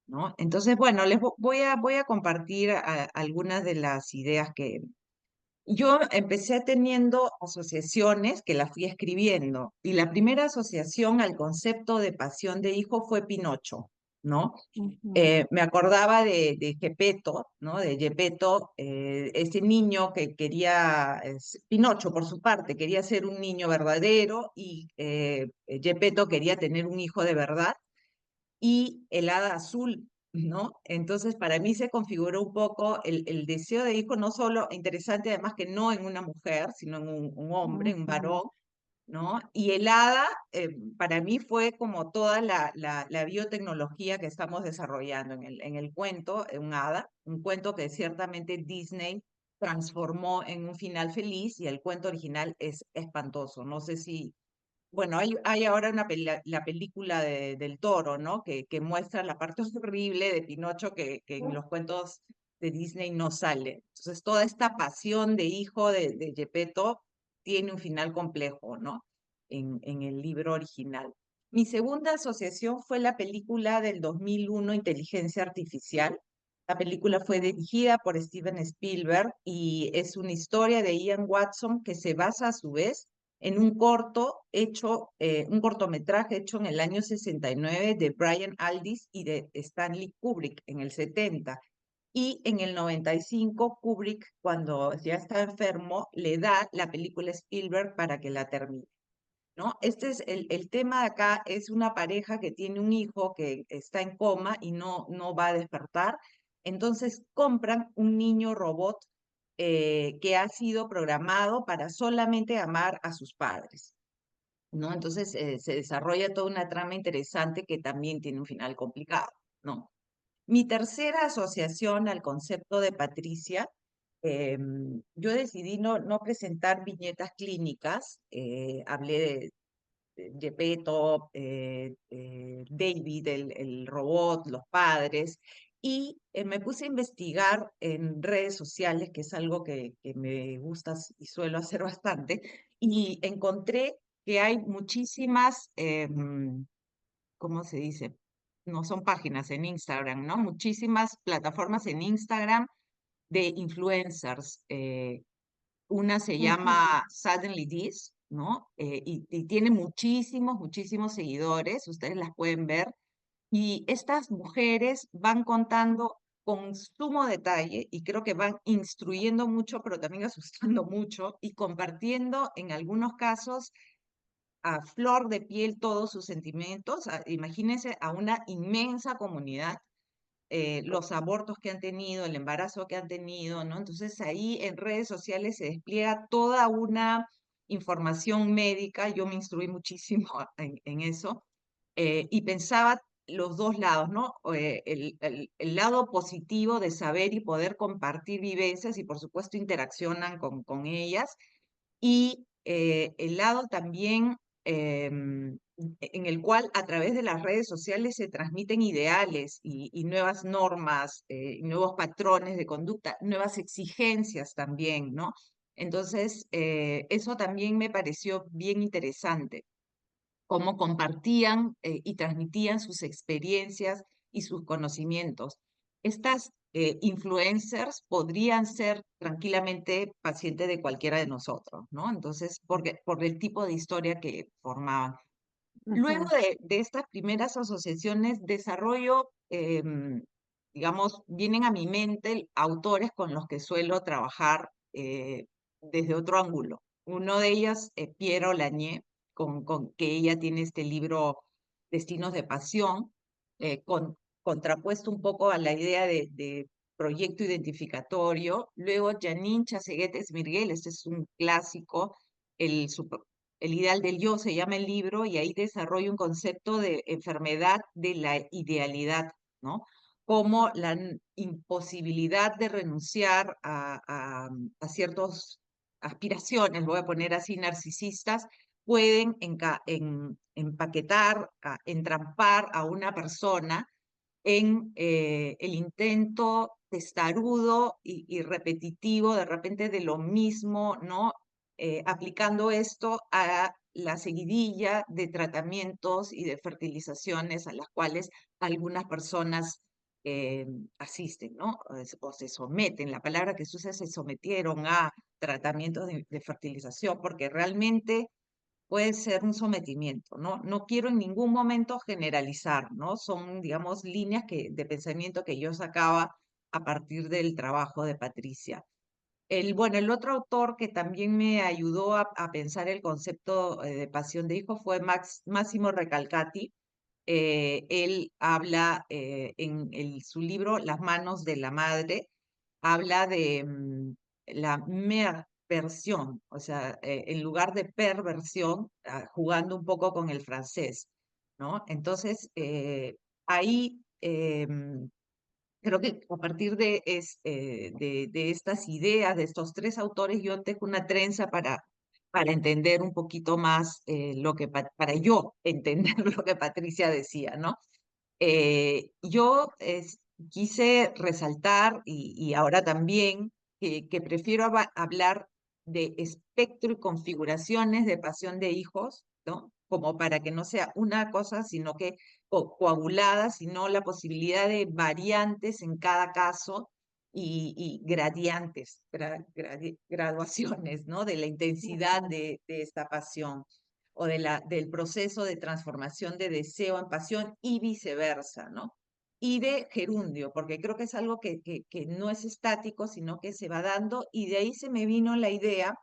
Speaker 3: ¿no? Entonces, bueno, voy a compartir algunas de las ideas que yo empecé teniendo asociaciones que las fui escribiendo, y la primera asociación al concepto de pasión de hijo fue Pinocho, ¿no? Me acordaba de Gepetto, ¿no? De Gepetto, ese niño que quería, Pinocho por su parte, quería ser un niño verdadero, y Gepetto quería tener un hijo de verdad, y el hada azul, ¿no? Entonces, para mí se configuró un poco el deseo de hijo, no solo interesante, además que no en una mujer, sino en un hombre, un varón, ¿no? Y el hada, para mí fue como toda la biotecnología que estamos desarrollando en el cuento, un hada, un cuento que ciertamente Disney transformó en un final feliz, y el cuento original es espantoso. No sé si, bueno, hay ahora la película del Toro, ¿no? Que muestra la parte horrible de Pinocho que en los cuentos de Disney no sale. Entonces, toda esta pasión de hijo de Gepetto tiene un final complejo, ¿no? en el libro original. Mi segunda asociación fue la película del 2001, Inteligencia Artificial. La película fue dirigida por Steven Spielberg y es una historia de Ian Watson que se basa a su vez en un cortometraje hecho en el año 69 de Brian Aldiss y de Stanley Kubrick en el 70. Y en el 95, Kubrick, cuando ya está enfermo, le da la película a Spielberg para que la termine, ¿no? Este es el tema de acá, es una pareja que tiene un hijo que está en coma y no va a despertar. Entonces compran un niño robot que ha sido programado para solamente amar a sus padres, ¿no? Entonces se desarrolla toda una trama interesante que también tiene un final complicado, ¿no? Mi tercera asociación al concepto de Patricia, yo decidí no presentar viñetas clínicas, hablé de Gepetto, David, el robot, los padres, y me puse a investigar en redes sociales, que es algo que me gusta y suelo hacer bastante, y encontré que hay muchísimas, ¿cómo se dice? No son páginas en Instagram, ¿no? Muchísimas plataformas en Instagram de influencers. Una se llama Suddenly This, ¿no? Y tiene muchísimos seguidores, ustedes las pueden ver. Y estas mujeres van contando con sumo detalle y creo que van instruyendo mucho, pero también asustando mucho y compartiendo en algunos casos a flor de piel todos sus sentimientos. Imagínense a una inmensa comunidad, los abortos que han tenido, el embarazo que han tenido, ¿no? Entonces ahí en redes sociales se despliega toda una información médica. Yo me instruí muchísimo en eso y pensaba los dos lados, ¿no? El lado positivo de saber y poder compartir vivencias y por supuesto interaccionan con ellas y el lado también en el cual a través de las redes sociales se transmiten ideales y nuevas normas, nuevos patrones de conducta, nuevas exigencias también, ¿no? Entonces, eso también me pareció bien interesante, cómo compartían y transmitían sus experiencias y sus conocimientos. Estas influencers podrían ser tranquilamente pacientes de cualquiera de nosotros, ¿no? Entonces, por el tipo de historia que formaban. Luego de estas primeras asociaciones, desarrollo, digamos, vienen a mi mente autores con los que suelo trabajar desde otro ángulo. Uno de ellos, Piero Lañé, con que ella tiene este libro Destinos de Pasión, contrapuesto un poco a la idea de proyecto identificatorio. Luego, Janine Chaseguetes Mirguel, este es un clásico, el ideal del yo se llama el libro, y ahí desarrolla un concepto de enfermedad de la idealidad, ¿no? Como la imposibilidad de renunciar a ciertas aspiraciones, voy a poner así, narcisistas, pueden empaquetar, entrampar a una persona en el intento testarudo y repetitivo de repente de lo mismo, ¿no? Aplicando esto a la seguidilla de tratamientos y de fertilizaciones a las cuales algunas personas asisten, ¿no? O se someten. La palabra que se usa es se sometieron a tratamientos de fertilización, porque realmente puede ser un sometimiento, ¿no? No quiero en ningún momento generalizar, ¿no? Son, digamos, líneas de pensamiento que yo sacaba a partir del trabajo de Patricia. Bueno, el otro autor que también me ayudó a pensar el concepto de pasión de hijo fue Massimo Recalcati. Él habla su libro Las manos de la madre, habla de la merversión, o sea, en lugar de perversión, jugando un poco con el francés, ¿no? Entonces, ahí creo que a partir de estas ideas, de estos tres autores, yo tejo una trenza para entender un poquito más para yo entender lo que Patricia decía, ¿no? Yo quise resaltar, y ahora también, que prefiero hablar de espectro y configuraciones de pasión de hijos ¿no? Como para que no sea una cosa, sino que coagulada, sino la posibilidad de variantes en cada caso y gradientes, graduaciones, ¿no? De la intensidad de esta pasión o del proceso de transformación de deseo en pasión y viceversa, ¿no? Y de gerundio, porque creo que es algo que no es estático, sino que se va dando, y de ahí se me vino la idea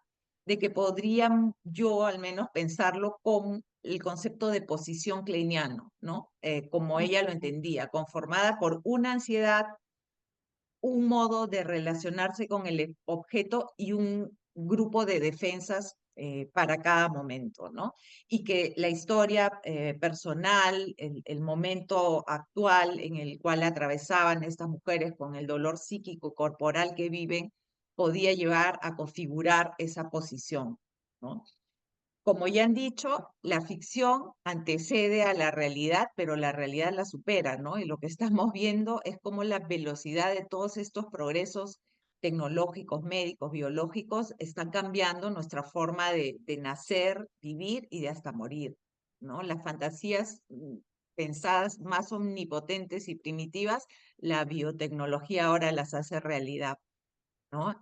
Speaker 3: de que podrían yo al menos pensarlo con el concepto de posición kleiniano, ¿no? Como ella lo entendía, conformada por una ansiedad, un modo de relacionarse con el objeto y un grupo de defensas para cada momento, ¿no? Y que la historia personal, el momento actual en el cual atravesaban estas mujeres con el dolor psíquico corporal que viven, podía llevar a configurar esa posición, ¿no? Como ya han dicho, la ficción antecede a la realidad, pero la realidad la supera, ¿no? Y lo que estamos viendo es cómo la velocidad de todos estos progresos tecnológicos, médicos, biológicos, están cambiando nuestra forma de nacer, vivir y de hasta morir, ¿no? Las fantasías pensadas más omnipotentes y primitivas, la biotecnología ahora las hace realidad, ¿no?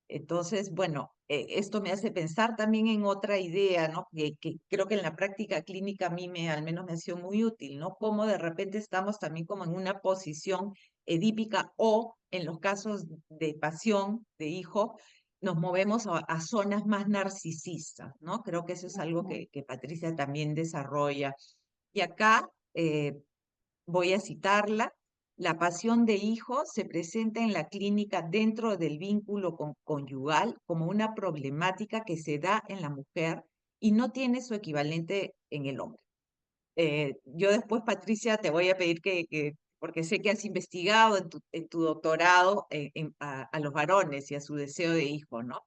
Speaker 3: Entonces, bueno, esto me hace pensar también en otra idea, ¿no? Que creo que en la práctica clínica a mí al menos me ha sido muy útil, ¿no? Cómo de repente estamos también como en una posición edípica o en los casos de pasión, de hijo, nos movemos a zonas más narcisistas, ¿no? Creo que eso es algo que Patricia también desarrolla. Y acá voy a citarla. La pasión de hijo se presenta en la clínica dentro del vínculo conyugal como una problemática que se da en la mujer y no tiene su equivalente en el hombre. Yo después, Patricia, te voy a pedir porque sé que has investigado en tu doctorado a los varones y a su deseo de hijo, ¿no?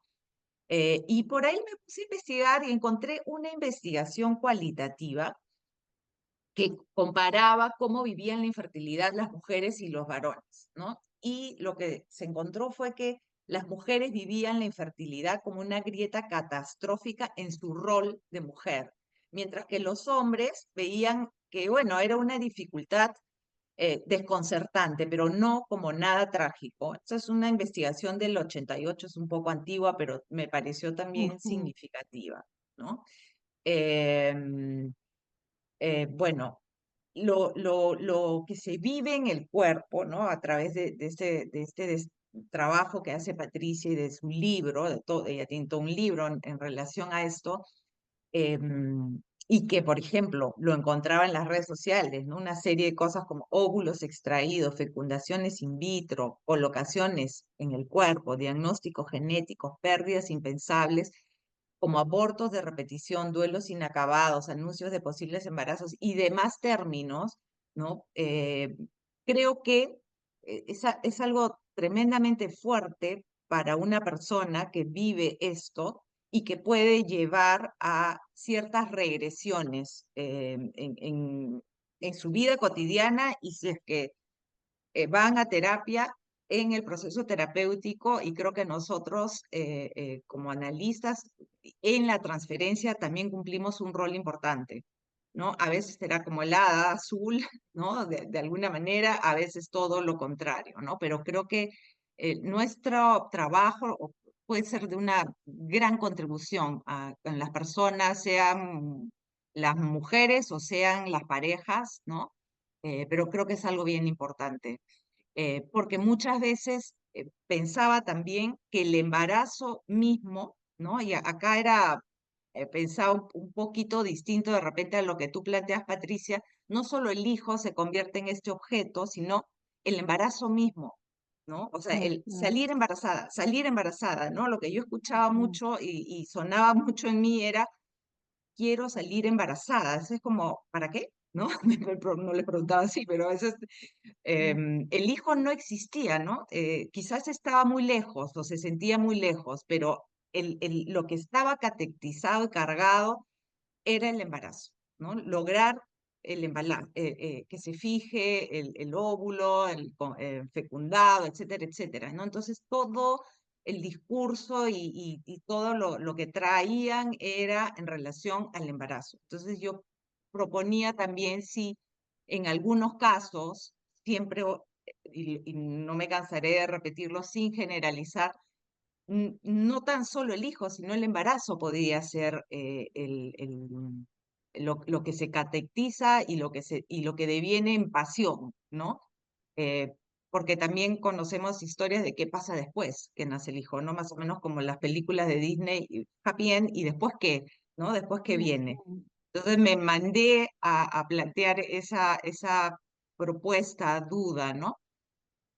Speaker 3: Y por ahí me puse a investigar y encontré una investigación cualitativa que comparaba cómo vivían la infertilidad las mujeres y los varones, ¿no? Y lo que se encontró fue que las mujeres vivían la infertilidad como una grieta catastrófica en su rol de mujer, mientras que los hombres veían que, bueno, era una dificultad desconcertante, pero no como nada trágico. Esta es una investigación del 88, es un poco antigua, pero me pareció también significativa, ¿no? Bueno, lo que se vive en el cuerpo, ¿no? A través de este trabajo que hace Patricia y de su libro, ella tiene todo un libro en relación a esto, y que, por ejemplo, lo encontraba en las redes sociales, ¿no? Una serie de cosas como óvulos extraídos, fecundaciones in vitro, colocaciones en el cuerpo, diagnósticos genéticos, pérdidas impensables, como abortos de repetición, duelos inacabados, anuncios de posibles embarazos y demás términos, ¿no? Creo que es algo tremendamente fuerte para una persona que vive esto y que puede llevar a ciertas regresiones en su vida cotidiana, y si es que van a terapia, en el proceso terapéutico, y creo que nosotros como analistas en la transferencia también cumplimos un rol importante, ¿no? A veces será como el hada azul, ¿no? De alguna manera, a veces todo lo contrario, ¿no? Pero creo que nuestro trabajo puede ser de una gran contribución en las personas, sean las mujeres o sean las parejas, ¿no? Pero creo que es algo bien importante, porque muchas veces pensaba también que el embarazo mismo, ¿no? Y acá era, pensaba un poquito distinto de repente a lo que tú planteas, Patricia, no solo el hijo se convierte en este objeto, sino el embarazo mismo, ¿no? O sea, el salir embarazada, ¿no? Lo que yo escuchaba mucho y sonaba mucho en mí era: quiero salir embarazada. Eso es como, ¿para qué? ¿No? No le preguntaba así, pero a veces el hijo no existía, ¿no? Quizás estaba muy lejos o se sentía muy lejos, pero lo que estaba catequizado y cargado era el embarazo, ¿no? Lograr que se fije el óvulo, fecundado, etcétera, etcétera, ¿no? Entonces todo el discurso y todo lo que traían era en relación al embarazo. Entonces yo proponía también si en algunos casos, siempre, y no me cansaré de repetirlo sin generalizar, no tan solo el hijo, sino el embarazo podría ser lo que se catequiza y lo que deviene en pasión, ¿no? Eh, Porque también conocemos historias de qué pasa después que nace el hijo, ¿no? Más o menos como las películas de Disney, Happy End, y después qué, ¿no? Después qué viene.
Speaker 4: Ujú,
Speaker 3: Entonces me mandé a plantear esa propuesta, duda, ¿no?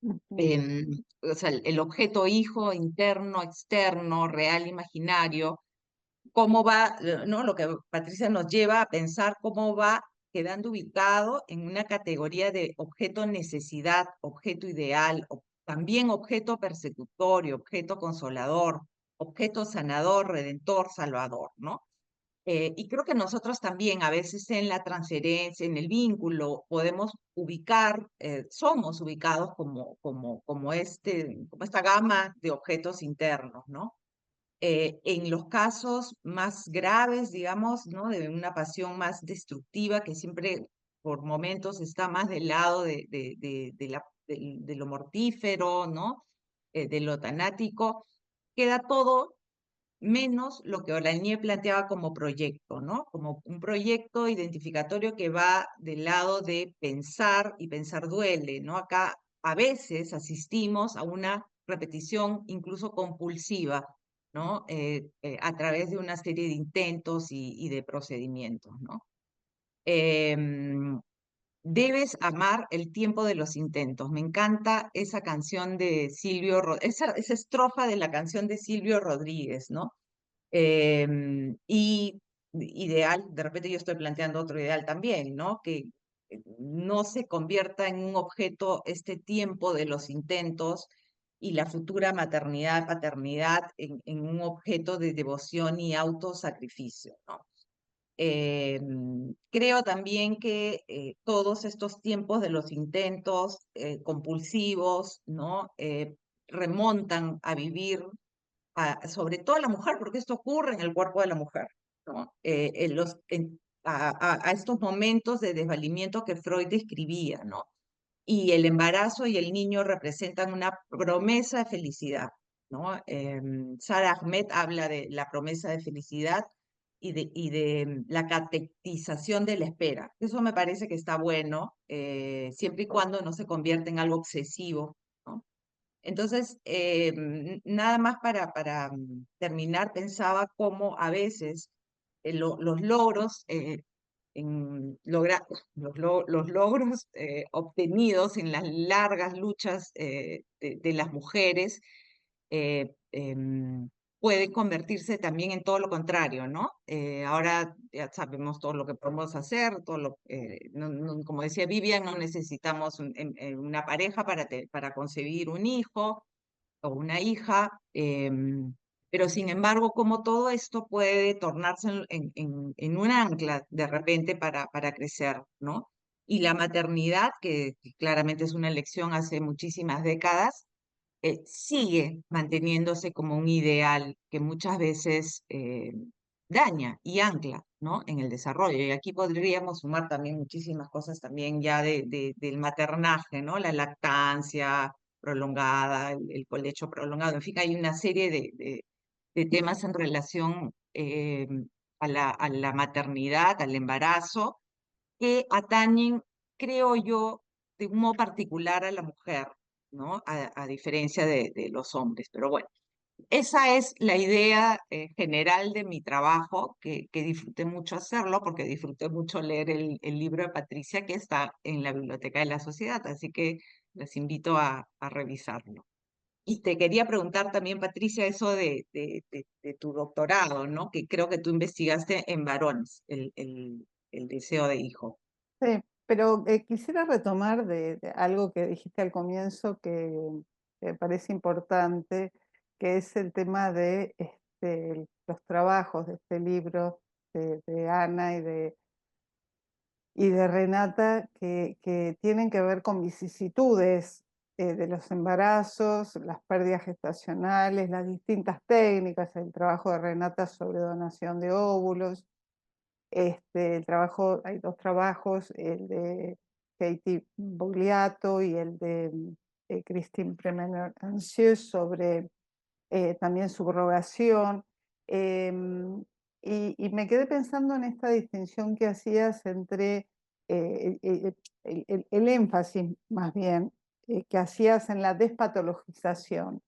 Speaker 4: ujú.
Speaker 3: O sea, el objeto hijo, interno, externo, real, imaginario, cómo va, ¿no? Lo que Patricia nos lleva a pensar cómo va quedando ubicado en una categoría de objeto necesidad, objeto ideal, también objeto persecutorio, objeto consolador, objeto sanador, redentor, salvador, ¿no? Y creo que nosotros también a veces en la transferencia, en el vínculo, podemos ubicar, somos ubicados como esta gama de objetos internos, ¿no? En los casos más graves, digamos, ¿no? De una pasión más destructiva que siempre por momentos está más del lado de lo mortífero, ¿no? De lo tanático, queda todo menos lo que Olañé planteaba como proyecto, ¿no? Como un proyecto identificatorio que va del lado de pensar, y pensar duele, ¿no? Acá a veces asistimos a una repetición incluso compulsiva, ¿no? A través de una serie de intentos y de procedimientos, ¿no? Em, Debes amar el tiempo de los intentos. Me encanta esa canción de esa estrofa de la canción de Silvio Rodríguez, ¿no? Y ideal, de repente yo estoy planteando otro ideal también, ¿no? Que no se convierta en un objeto este tiempo de los intentos y la futura maternidad, paternidad en un objeto de devoción y autosacrificio, ¿no? Creo también que todos estos tiempos de los intentos compulsivos, ¿no? Remontan a vivir sobre todo a la mujer, porque esto ocurre en el cuerpo de la mujer, ¿no? A estos momentos de desvalimiento que Freud describía, ¿no? Y el embarazo y el niño representan una promesa de felicidad, ¿no? Sara Ahmed habla de la promesa de felicidad y de la catequización de la espera. Eso me parece que está bueno, siempre y cuando no se convierta en algo obsesivo, ¿no? Entonces, nada más para terminar, pensaba cómo a veces los logros, los logros obtenidos en las largas luchas de las mujeres pueden convertirse también en todo lo contrario, ¿no? Ahora ya sabemos todo lo que podemos hacer, como decía Vivian, no necesitamos una pareja para concebir un hijo o una hija, pero sin embargo, como todo esto puede tornarse en un ancla de repente para crecer, ¿no? Y la maternidad, que claramente es una elección hace muchísimas décadas, sigue manteniéndose como un ideal que muchas veces daña y ancla, ¿no? En el desarrollo. Y aquí podríamos sumar también muchísimas cosas también ya del maternaje, ¿no? La lactancia prolongada, el colecho prolongado, en fin, hay una serie de temas en relación a la maternidad, al embarazo, que atañen, creo yo, de un modo particular a la mujer, ¿no? A diferencia de los hombres. Pero bueno, esa es la idea general de mi trabajo, que disfruté mucho hacerlo, porque disfruté mucho leer el libro de Patricia, que está en la Biblioteca de la Sociedad, así que les invito a revisarlo. Y te quería preguntar también, Patricia, eso de tu doctorado, ¿no? Que creo que tú investigaste en varones, el deseo de hijo.
Speaker 4: Sí, pero quisiera retomar de algo que dijiste al comienzo que me parece importante, que es el tema de los trabajos de este libro de Ana y de Renata que tienen que ver con vicisitudes de los embarazos, las pérdidas gestacionales, las distintas técnicas, el trabajo de Renata sobre donación de óvulos, hay 2 trabajos, el de Katie Bogliato y el de Christine Premener-Ancieux sobre también subrogación. Y me quedé pensando en esta distinción que hacías entre el énfasis más bien que hacías en la despatologización.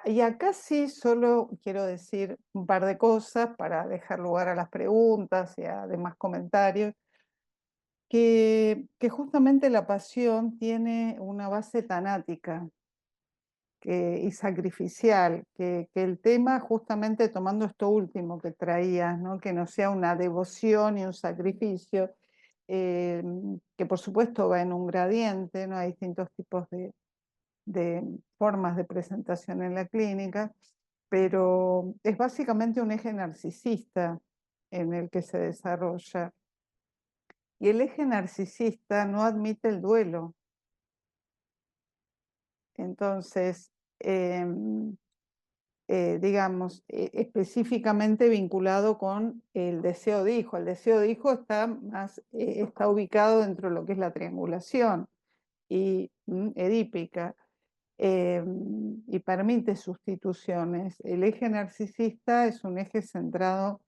Speaker 4: Y acá sí solo quiero decir un par de cosas para dejar lugar a las preguntas y a demás comentarios, que justamente la pasión tiene una base tanática y sacrificial, que el tema justamente tomando esto último que traías, ¿no? Que no sea una devoción y un sacrificio, que por supuesto va en un gradiente, ¿no? Hay distintos tipos de formas de presentación en la clínica, pero es básicamente un eje narcisista en el que se desarrolla. Y el eje narcisista no admite el duelo. Entonces, digamos, específicamente vinculado con el deseo de hijo. El deseo de hijo está ubicado dentro de lo que es la triangulación y edípica. Y permite sustituciones. El eje narcisista es un eje centrado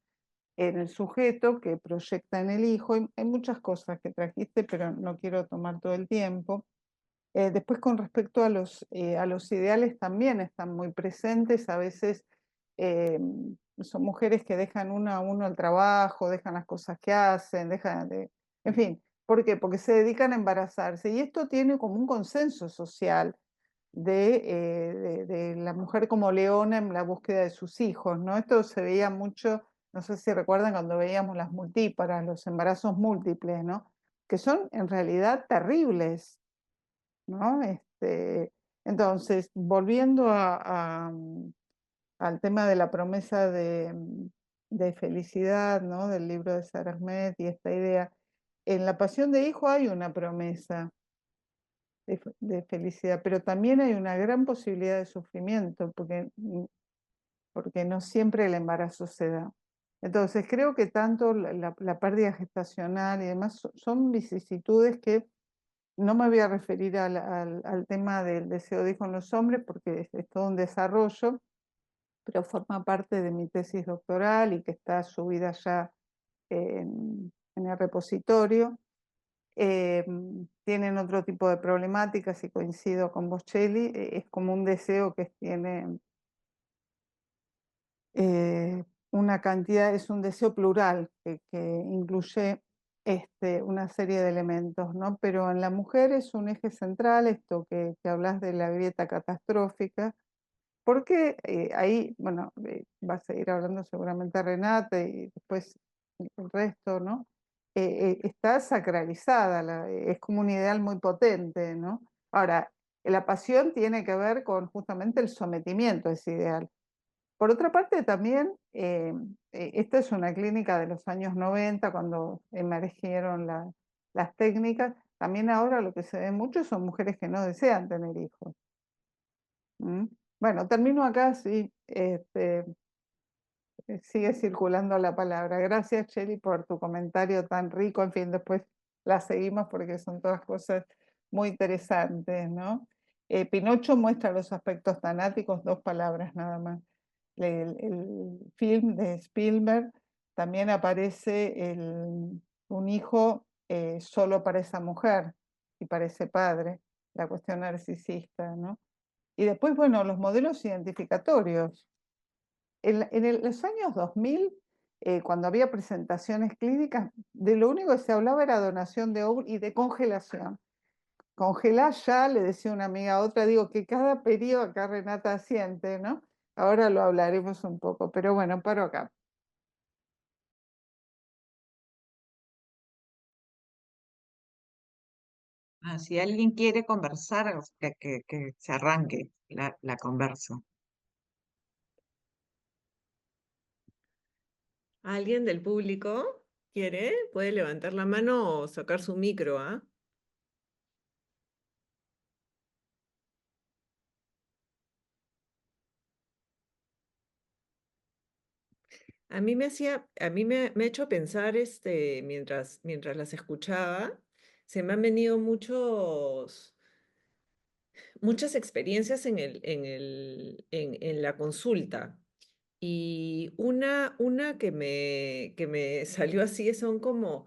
Speaker 4: en el sujeto que proyecta en el hijo. Hay muchas cosas que trajiste, pero no quiero tomar todo el tiempo. Después, con respecto a los ideales, también están muy presentes. A veces son mujeres que dejan uno a uno el trabajo, dejan las cosas que hacen, en fin. ¿Por qué? Porque se dedican a embarazarse. Y esto tiene como un consenso social de la mujer como leona en la búsqueda de sus hijos, ¿no? Esto se veía mucho, no sé si recuerdan cuando veíamos las multíparas, los embarazos múltiples, ¿no? Que son en realidad terribles, ¿no? Entonces, volviendo al tema de la promesa de felicidad, ¿no? Del libro de Sarah Ahmed y esta idea, en la pasión de hijo hay una promesa de felicidad, pero también hay una gran posibilidad de sufrimiento, porque no siempre el embarazo se da. Entonces, creo que tanto la pérdida gestacional y demás son vicisitudes que no me voy a referir al tema del deseo de hijo en los hombres, porque es todo un desarrollo, pero forma parte de mi tesis doctoral y que está subida ya en el repositorio. Tienen otro tipo de problemáticas y coincido con Bocelli, es como un deseo que tiene una cantidad, es un deseo plural que incluye una serie de elementos, ¿no? Pero en la mujer es un eje central esto que hablas de la grieta catastrófica, porque ahí, bueno, va a seguir hablando seguramente Renata y después el resto, ¿no? Está sacralizada, es como un ideal muy potente, ¿no? Ahora, la pasión tiene que ver con justamente el sometimiento a ese ideal. Por otra parte, también, esta es una clínica de los años 90, cuando emergieron las técnicas. También ahora lo que se ve mucho son mujeres que no desean tener hijos. Bueno, termino acá, sí. Sigue circulando la palabra. Gracias, Cheli, por tu comentario tan rico. En fin, después la seguimos porque son todas cosas muy interesantes, ¿no? Pinocho muestra los aspectos tanáticos, 2 palabras nada más. El film de Spielberg también aparece un hijo solo para esa mujer y para ese padre, la cuestión narcisista, ¿no? Y después, bueno, los modelos identificatorios. En los años 2000, cuando había presentaciones clínicas, de lo único que se hablaba era donación de óvulos y de congelación. Congelar ya, le decía una amiga a otra, digo que cada periodo, acá Renata asiente, ¿no? Ahora lo hablaremos un poco, pero bueno, paro acá.
Speaker 3: Si alguien quiere conversar, que se arranque la conversa.
Speaker 1: ¿Alguien del público quiere? Puede levantar la mano o sacar su micro, ¿ah? A mí me ha hecho pensar, mientras las escuchaba, se me han venido muchas experiencias en la consulta. Y una que me salió así son como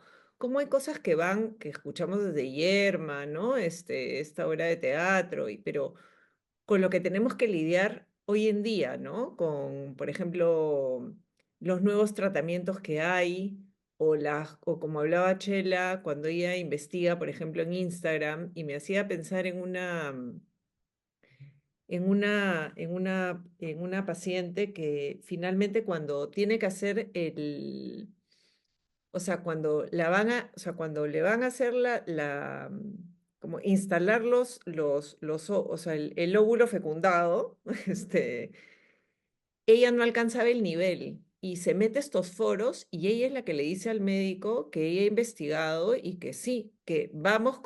Speaker 1: hay cosas que escuchamos desde Yerma, ¿no? Esta obra de teatro, pero con lo que tenemos que lidiar hoy en día, ¿no? Con, por ejemplo, los nuevos tratamientos que hay, o como hablaba Chela, cuando ella investiga, por ejemplo, en Instagram, y me hacía pensar en una paciente que finalmente cuando tiene que hacer o sea, cuando le van a hacer como instalar o sea, el óvulo fecundado, ella no alcanzaba el nivel y se mete a estos foros y ella es la que le dice al médico que ella ha investigado y que sí, que vamos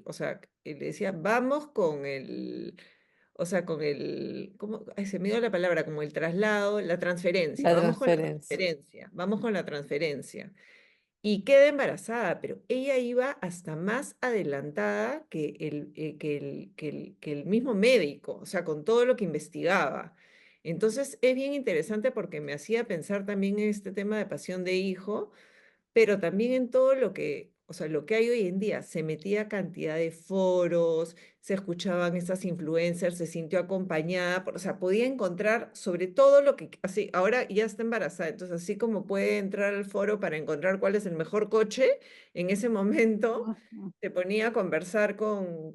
Speaker 1: o sea, le decía, vamos con o sea, ¿cómo? Ay, se me dio la palabra, como el traslado, la transferencia,
Speaker 5: La
Speaker 1: vamos con la
Speaker 5: transferencia.
Speaker 1: transferencia, vamos con la transferencia. Y queda embarazada, pero ella iba hasta más adelantada que el mismo médico, o sea, con todo lo que investigaba. Entonces es bien interesante porque me hacía pensar también en este tema de pasión de hijo, pero también en todo o sea, lo que hay hoy en día. Se metía cantidad de foros, se escuchaban estas influencers, se sintió acompañada, o sea, podía encontrar sobre todo lo que, así, ahora ya está embarazada, entonces así como puede entrar al foro para encontrar cuál es el mejor coche, en ese momento
Speaker 4: Ujú.
Speaker 1: se ponía a conversar con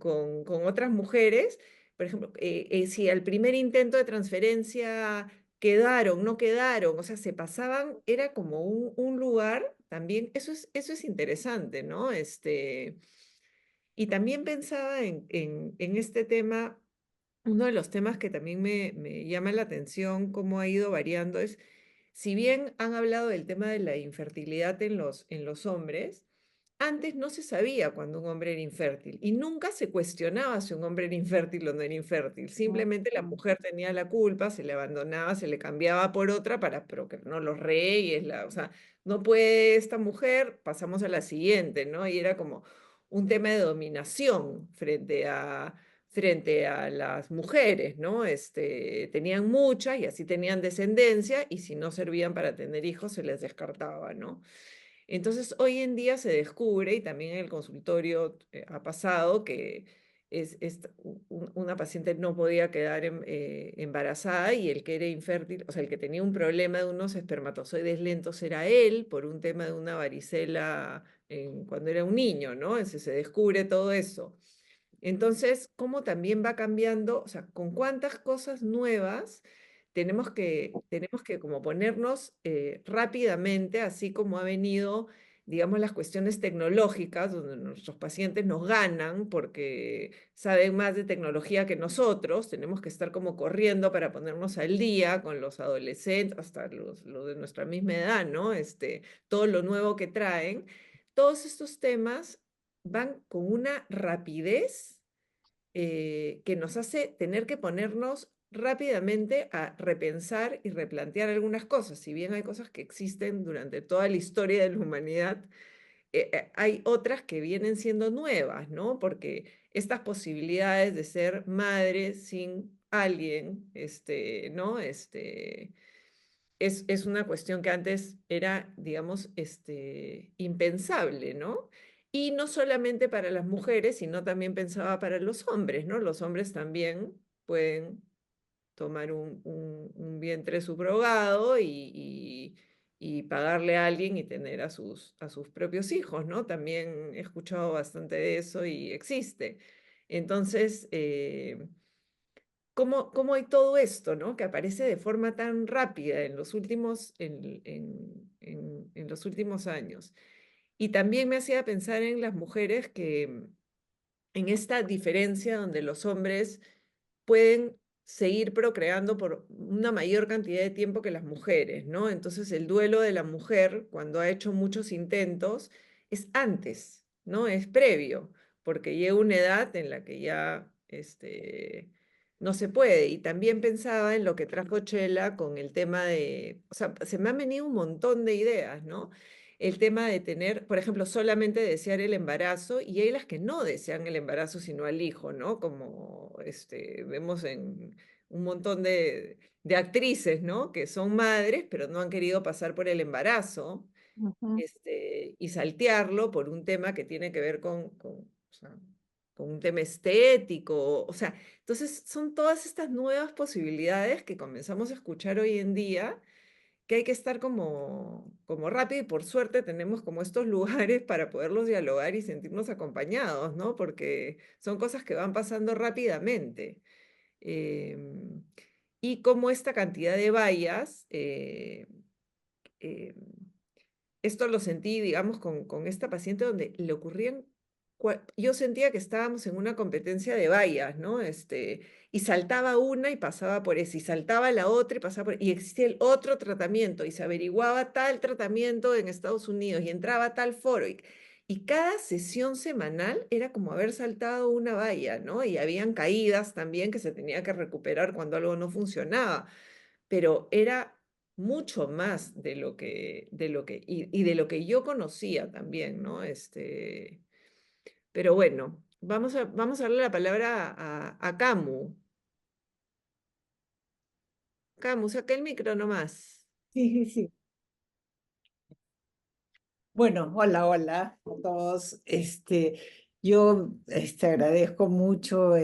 Speaker 1: otras mujeres. Por ejemplo, si al primer intento de transferencia quedaron, no quedaron, o sea, se pasaban, era como un lugar también, eso es interesante, ¿no? Y también pensaba en este tema, uno de los temas que también me llama la atención, cómo ha ido variando, es, si bien han hablado del tema de la infertilidad en los hombres, antes no se sabía cuando un hombre era infértil y nunca se cuestionaba si un hombre era infértil o no era infértil. Simplemente la
Speaker 4: Ujú.
Speaker 1: mujer tenía la culpa, se le abandonaba, se le cambiaba por otra pero que no los reyes, o sea, no puede esta mujer, pasamos a la siguiente, ¿no? Y era como un tema de dominación frente a las mujeres, ¿no? Tenían muchas y así tenían descendencia y si no servían para tener hijos se les descartaba, ¿no? Entonces, hoy en día se descubre, y también en el consultorio ha pasado, que una paciente no podía quedar embarazada y el que era infértil, o sea, el que tenía un problema de unos espermatozoides lentos era él por un tema de una varicela cuando era un niño, ¿no? Se descubre todo eso. Entonces, cómo también va cambiando, o sea, con cuántas cosas nuevas tenemos que como ponernos rápidamente, así como ha venido, digamos, las cuestiones tecnológicas, donde nuestros pacientes nos ganan porque saben más de tecnología que nosotros, tenemos que estar como corriendo para ponernos al día con los adolescentes, hasta los de nuestra misma edad, ¿no? Todo lo nuevo que traen. Todos estos temas van con una rapidez que nos hace tener que ponernos rápidamente a repensar y replantear algunas cosas. Si bien hay cosas que existen durante toda la historia de la humanidad, hay otras que vienen siendo nuevas, ¿no? Porque estas posibilidades de ser madre sin alguien, ¿no? Es una cuestión que antes era, digamos, impensable, ¿no? Y no solamente para las mujeres, sino también pensaba para los hombres, ¿no? Los hombres también pueden tomar un vientre subrogado y pagarle a alguien y tener a sus propios hijos, ¿no? También he escuchado bastante de eso y existe. Entonces, cómo hay todo esto, ¿no? Que aparece de forma tan rápida en los últimos años. Y también me hacía pensar en las mujeres en esta diferencia donde los hombres pueden seguir procreando por una mayor cantidad de tiempo que las mujeres, ¿no? Entonces el duelo de la mujer, cuando ha hecho muchos intentos, es antes, ¿no? Es previo, porque llega una edad en la que ya, no se puede. Y también pensaba en lo que trajo Chela con el tema de, o sea, se me han venido un montón de ideas, ¿no? El tema de tener, por ejemplo, solamente desear el embarazo, y hay las que no desean el embarazo sino al hijo, ¿no? Como vemos en un montón de actrices, ¿no? Que son madres, pero no han querido pasar por el embarazo,
Speaker 4: Ujú.
Speaker 1: y saltearlo por un tema que tiene que ver o sea, con un tema estético. O sea, entonces son todas estas nuevas posibilidades que comenzamos a escuchar hoy en día, que hay que estar como rápido, y por suerte tenemos como estos lugares para poderlos dialogar y sentirnos acompañados, ¿no? Porque son cosas que van pasando rápidamente. Em, y como esta cantidad de vallas, em, esto lo sentí, digamos, con esta paciente donde le ocurrían, yo sentía que estábamos en una competencia de vallas, ¿no? Y saltaba una y pasaba por esa, y saltaba la otra y pasaba por, y existía el otro tratamiento, y se averiguaba tal tratamiento en Estados Unidos, y entraba a tal foro, y cada sesión semanal era como haber saltado una valla, ¿no? Y habían caídas también que se tenía que recuperar cuando algo no funcionaba, pero era mucho más y de lo que yo conocía también, ¿no? Pero bueno, vamos a darle la palabra a Camu. Camu, saca el micro nomás.
Speaker 5: Sí, sí, sí. Bueno, hola, hola a todos. Yo agradezco mucho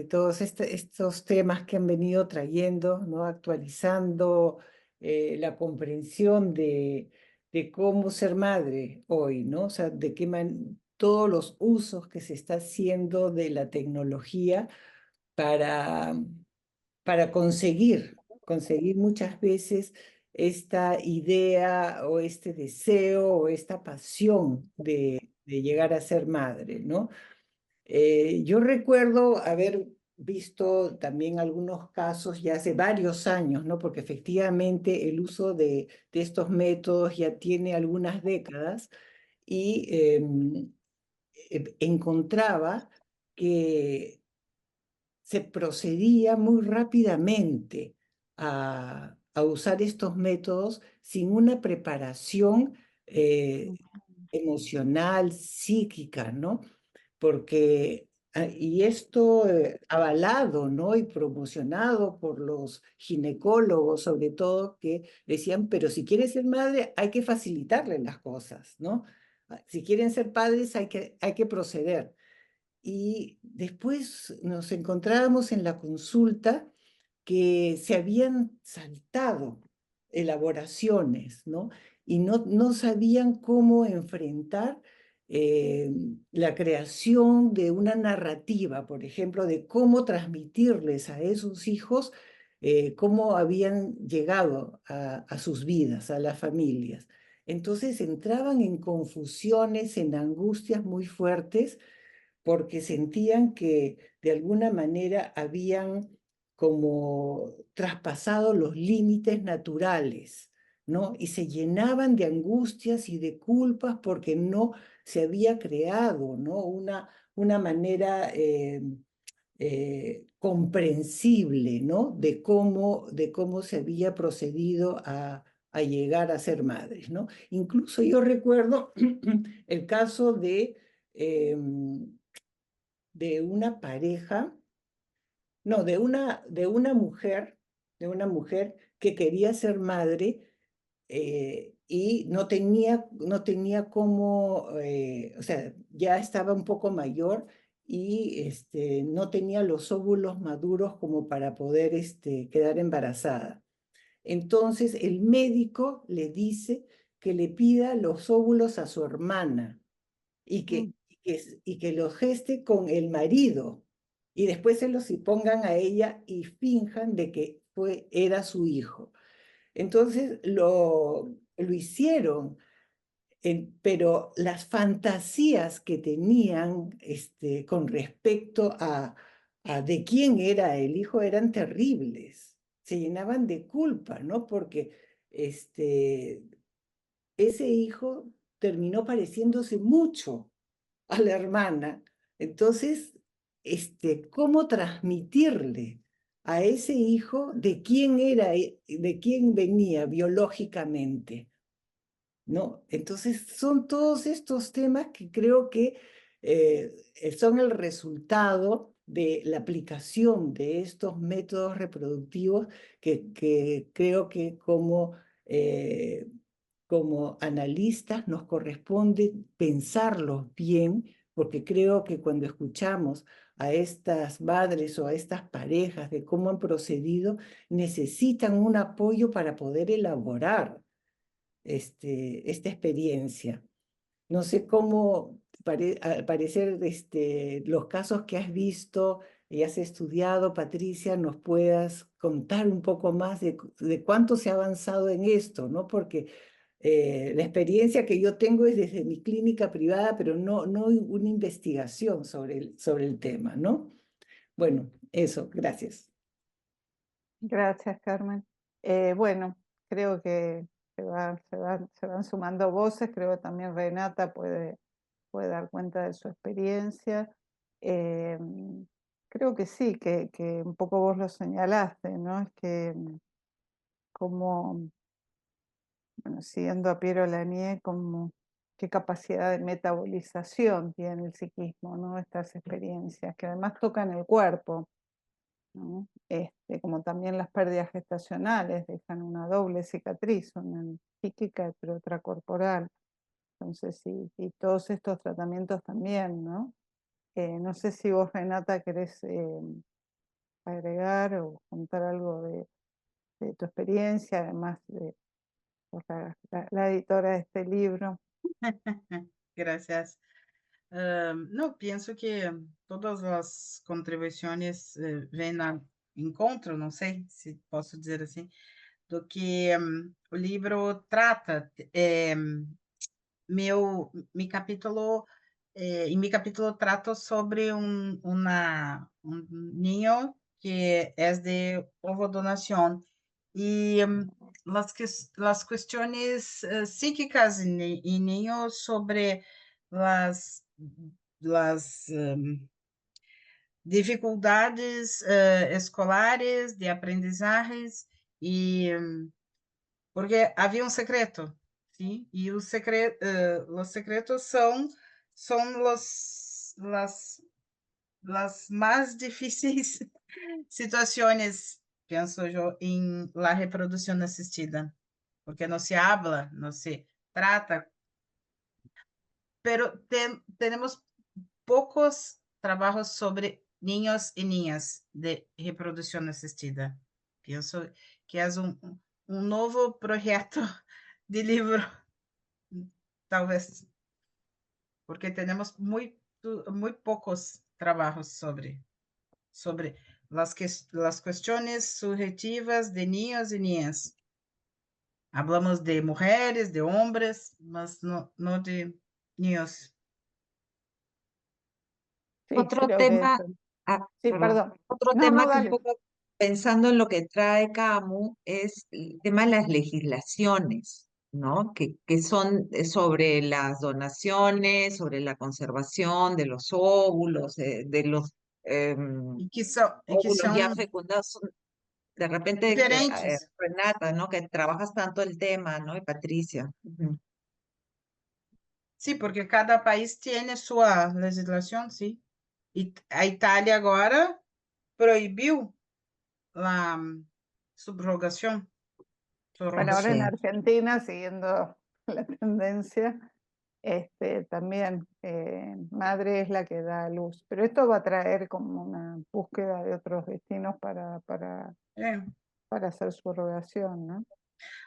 Speaker 5: todos estos temas que han venido trayendo, ¿no? Actualizando la comprensión de cómo ser madre hoy, ¿no? O sea, todos los usos que se está haciendo de la tecnología para, para conseguir muchas veces esta idea o este deseo o esta pasión de llegar a ser madre, ¿no? Yo recuerdo haber visto también algunos casos ya hace varios años, ¿no? Porque efectivamente el uso de estos métodos ya tiene algunas décadas y encontraba que se procedía muy rápidamente a usar estos métodos sin una preparación emocional, psíquica, ¿no? Porque, y esto avalado, ¿no? Y promocionado por los ginecólogos, sobre todo, que decían, pero si quieres ser madre, hay que facilitarle las cosas, ¿no? Si quieren ser padres, hay que proceder. Y después nos encontrábamos en la consulta que se habían saltado elaboraciones, ¿no? Y no sabían cómo enfrentar la creación de una narrativa, por ejemplo, de cómo transmitirles a esos hijos cómo habían llegado a sus vidas, a las familias. Entonces entraban en confusiones, en angustias muy fuertes, porque sentían que de alguna manera habían como traspasado los límites naturales, ¿no? Y se llenaban de angustias y de culpas porque no se había creado, ¿no? Una manera comprensible, ¿no? De cómo se había procedido a llegar a ser madres, ¿no? Incluso yo recuerdo el caso de una pareja, no, de una mujer que quería ser madre y no tenía cómo, o sea, ya estaba un poco mayor y no tenía los óvulos maduros como para poder quedar embarazada. Entonces el médico le dice que le pida los óvulos a su hermana y que los geste con el marido y después se los pongan a ella y finjan de que era su hijo. Entonces lo hicieron, pero las fantasías que tenían con respecto a de quién era el hijo eran terribles. Se llenaban de culpa, ¿no? Porque ese hijo terminó pareciéndose mucho a la hermana. Entonces, ¿cómo transmitirle a ese hijo de quién era, de quién venía biológicamente, ¿no? Entonces son todos estos temas que creo que son el resultado de la aplicación de estos métodos reproductivos que creo que como analistas nos corresponde pensarlos bien, porque creo que cuando escuchamos a estas madres o a estas parejas de cómo han procedido, necesitan un apoyo para poder elaborar esta experiencia. No sé cómo, al parecer, los casos que has visto y has estudiado, Patricia, nos puedas contar un poco más de cuánto se ha avanzado en esto, ¿no? Porque la experiencia que yo tengo es desde mi clínica privada, pero no una investigación sobre el tema, ¿no? Bueno, eso, gracias.
Speaker 4: Gracias, Carmen. Bueno, creo que se van sumando voces, creo que también Renata puede dar cuenta de su experiencia. Creo que sí, que un poco vos lo señalaste, ¿no? Es que como, bueno, siguiendo a Piero Lanier, como qué capacidad de metabolización tiene el psiquismo, ¿no? Estas experiencias que además tocan el cuerpo, ¿no? Como también las pérdidas gestacionales dejan una doble cicatriz, una psíquica pero otra corporal. Entonces, y todos estos tratamientos también, ¿no? No sé si vos, Renata, querés agregar o contar algo de tu experiencia, además de la editora de este libro.
Speaker 2: Gracias. No, pienso que todas as contribuições vêm ao encontro, não sei se posso dizer assim, do que o livro trata. Mi capítulo, em meu capítulo trato sobre um niño que é de ovodonação e las questões psíquicas em niños sobre las dificuldades escolares de aprendizajes e porque havia um secreto, sim, e os secretos são las mais difíceis situações, penso eu, em la reprodução assistida, porque não se habla, não se trata, pero temos poucos trabalhos sobre niños e niñas de reprodução assistida. Penso que é um novo projeto de livro, talvez, porque temos muito poucos trabalhos sobre las questões subjetivas de niños e niñas. Hablamos de mulheres, de homens, mas não de niños.
Speaker 4: Sí,
Speaker 3: Otro
Speaker 4: creo que
Speaker 3: tema,
Speaker 4: eso. Sí,
Speaker 3: perdón,
Speaker 4: perdón.
Speaker 3: otro
Speaker 4: No,
Speaker 3: tema
Speaker 4: no,
Speaker 3: que un
Speaker 4: dale.
Speaker 3: poco pensando en lo que trae Camus es el tema de las legislaciones, ¿no? Que son sobre las donaciones, sobre la conservación de los óvulos, de los
Speaker 2: E que são
Speaker 3: óvulos ya fecundados. De repente,
Speaker 2: diferentes.
Speaker 3: Renata, ¿no? Que trabajas tanto el tema, ¿no? Y Patricia. Ujú.
Speaker 2: Sim, porque cada país tem sua legislação, sim. E a Itália agora proibiu a subrogação.
Speaker 4: Bueno, ahora en
Speaker 3: Sí.
Speaker 4: Argentina, siguiendo la tendencia, también madre es la que da a luz. Pero esto va a traer como una búsqueda de otros destinos para hacer su subrogación, ¿no?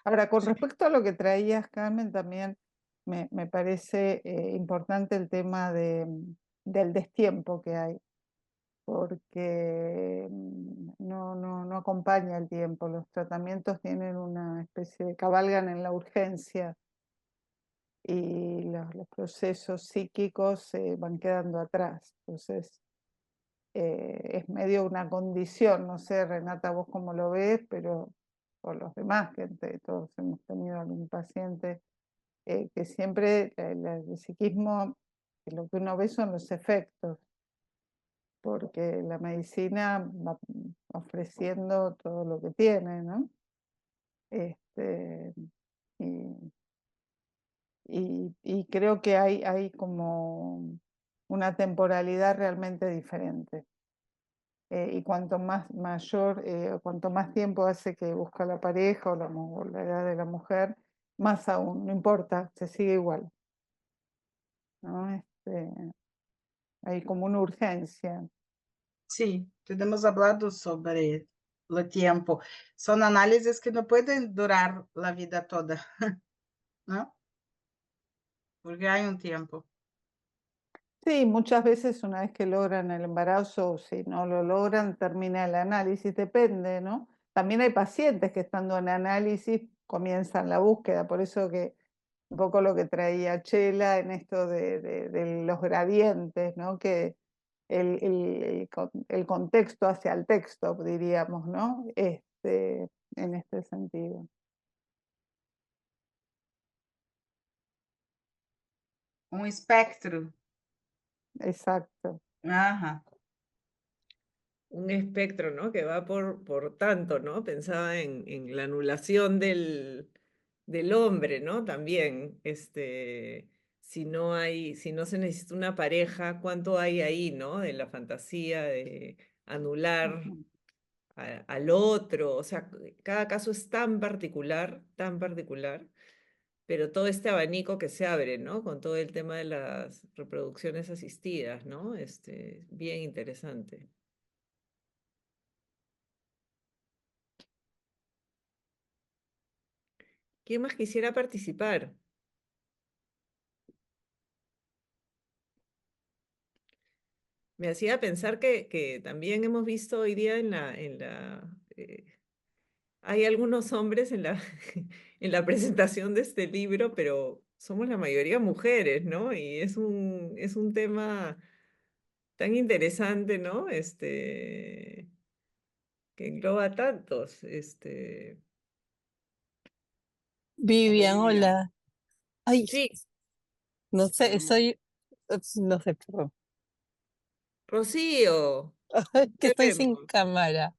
Speaker 4: Ahora, con respecto a lo que traías, Carmen, también me parece importante el tema del destiempo que hay, porque no acompaña el tiempo. Los tratamientos tienen una especie de cabalgan en la urgencia y los procesos psíquicos se van quedando atrás. Entonces, es medio una condición, no sé, Renata, vos cómo lo ves, pero por los demás, que todos hemos tenido algún paciente, que siempre el psiquismo, lo que uno ve son los efectos. porque la medicina va ofreciendo todo lo que tiene, ¿no? Y, y creo que hay como una temporalidad realmente diferente. Y cuanto más mayor, cuanto más tiempo hace que busca la pareja o la edad de la mujer, más aún, no importa, se sigue igual, ¿no? Hay como una urgencia.
Speaker 2: Sí, tenemos hablado sobre el tiempo. Son análisis que no pueden durar la vida toda, ¿no? Porque hay un tiempo.
Speaker 4: Sí, muchas veces una vez que logran el embarazo, o si no lo logran, termina el análisis, depende, ¿no? También hay pacientes que estando en análisis comienzan la búsqueda, por eso que un poco lo que traía Chela en esto de los gradientes, ¿no? Que el contexto hacia el texto, diríamos, ¿no? En este sentido.
Speaker 2: Un espectro.
Speaker 4: Exacto.
Speaker 2: Ajá.
Speaker 1: Un espectro, ¿no? Que va por tanto, ¿no? Pensaba en la anulación del hombre, ¿no? También, si no se necesita una pareja, ¿cuánto hay ahí, ¿no? De la fantasía de anular
Speaker 4: Ujú.
Speaker 1: al otro, o sea, cada caso es tan particular, pero todo este abanico que se abre, ¿no? Con todo el tema de las reproducciones asistidas, ¿no? Bien interesante. ¿Quién más quisiera participar? Me hacía pensar que también hemos visto hoy día hay algunos hombres en la presentación de este libro, pero somos la mayoría mujeres, ¿no? Y es un tema tan interesante, ¿no? Que engloba tantos,
Speaker 6: Vivian,
Speaker 2: Vivian.
Speaker 6: hola. Ay,
Speaker 1: Sí,
Speaker 6: no sé,
Speaker 2: Mm.
Speaker 6: no sé, perdón.
Speaker 1: Rocío,
Speaker 6: Que
Speaker 1: te
Speaker 6: estoy sin
Speaker 1: vemos.
Speaker 6: cámara.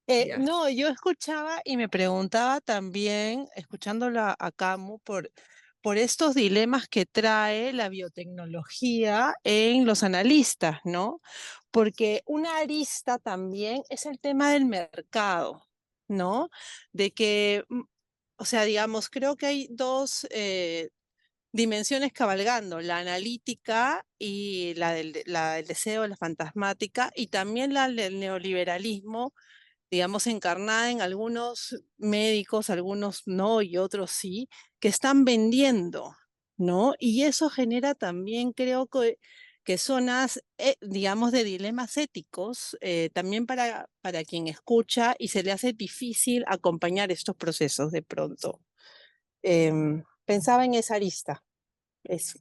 Speaker 1: Ya.
Speaker 6: No, yo escuchaba y me preguntaba también, escuchándola a Camu, por estos dilemas que trae la biotecnología en los analistas, ¿no? Porque una arista también es el tema del mercado, ¿no? De que, o sea, digamos, creo que hay dos dimensiones cabalgando, la analítica y la del deseo, la fantasmática, y también la del neoliberalismo, digamos, encarnada en algunos médicos, algunos no y otros sí, que están vendiendo, ¿no? Y eso genera también, creo que zonas, digamos, de dilemas éticos, también para quien escucha y se le hace difícil acompañar estos procesos de pronto. Pensaba en esa arista. Eso.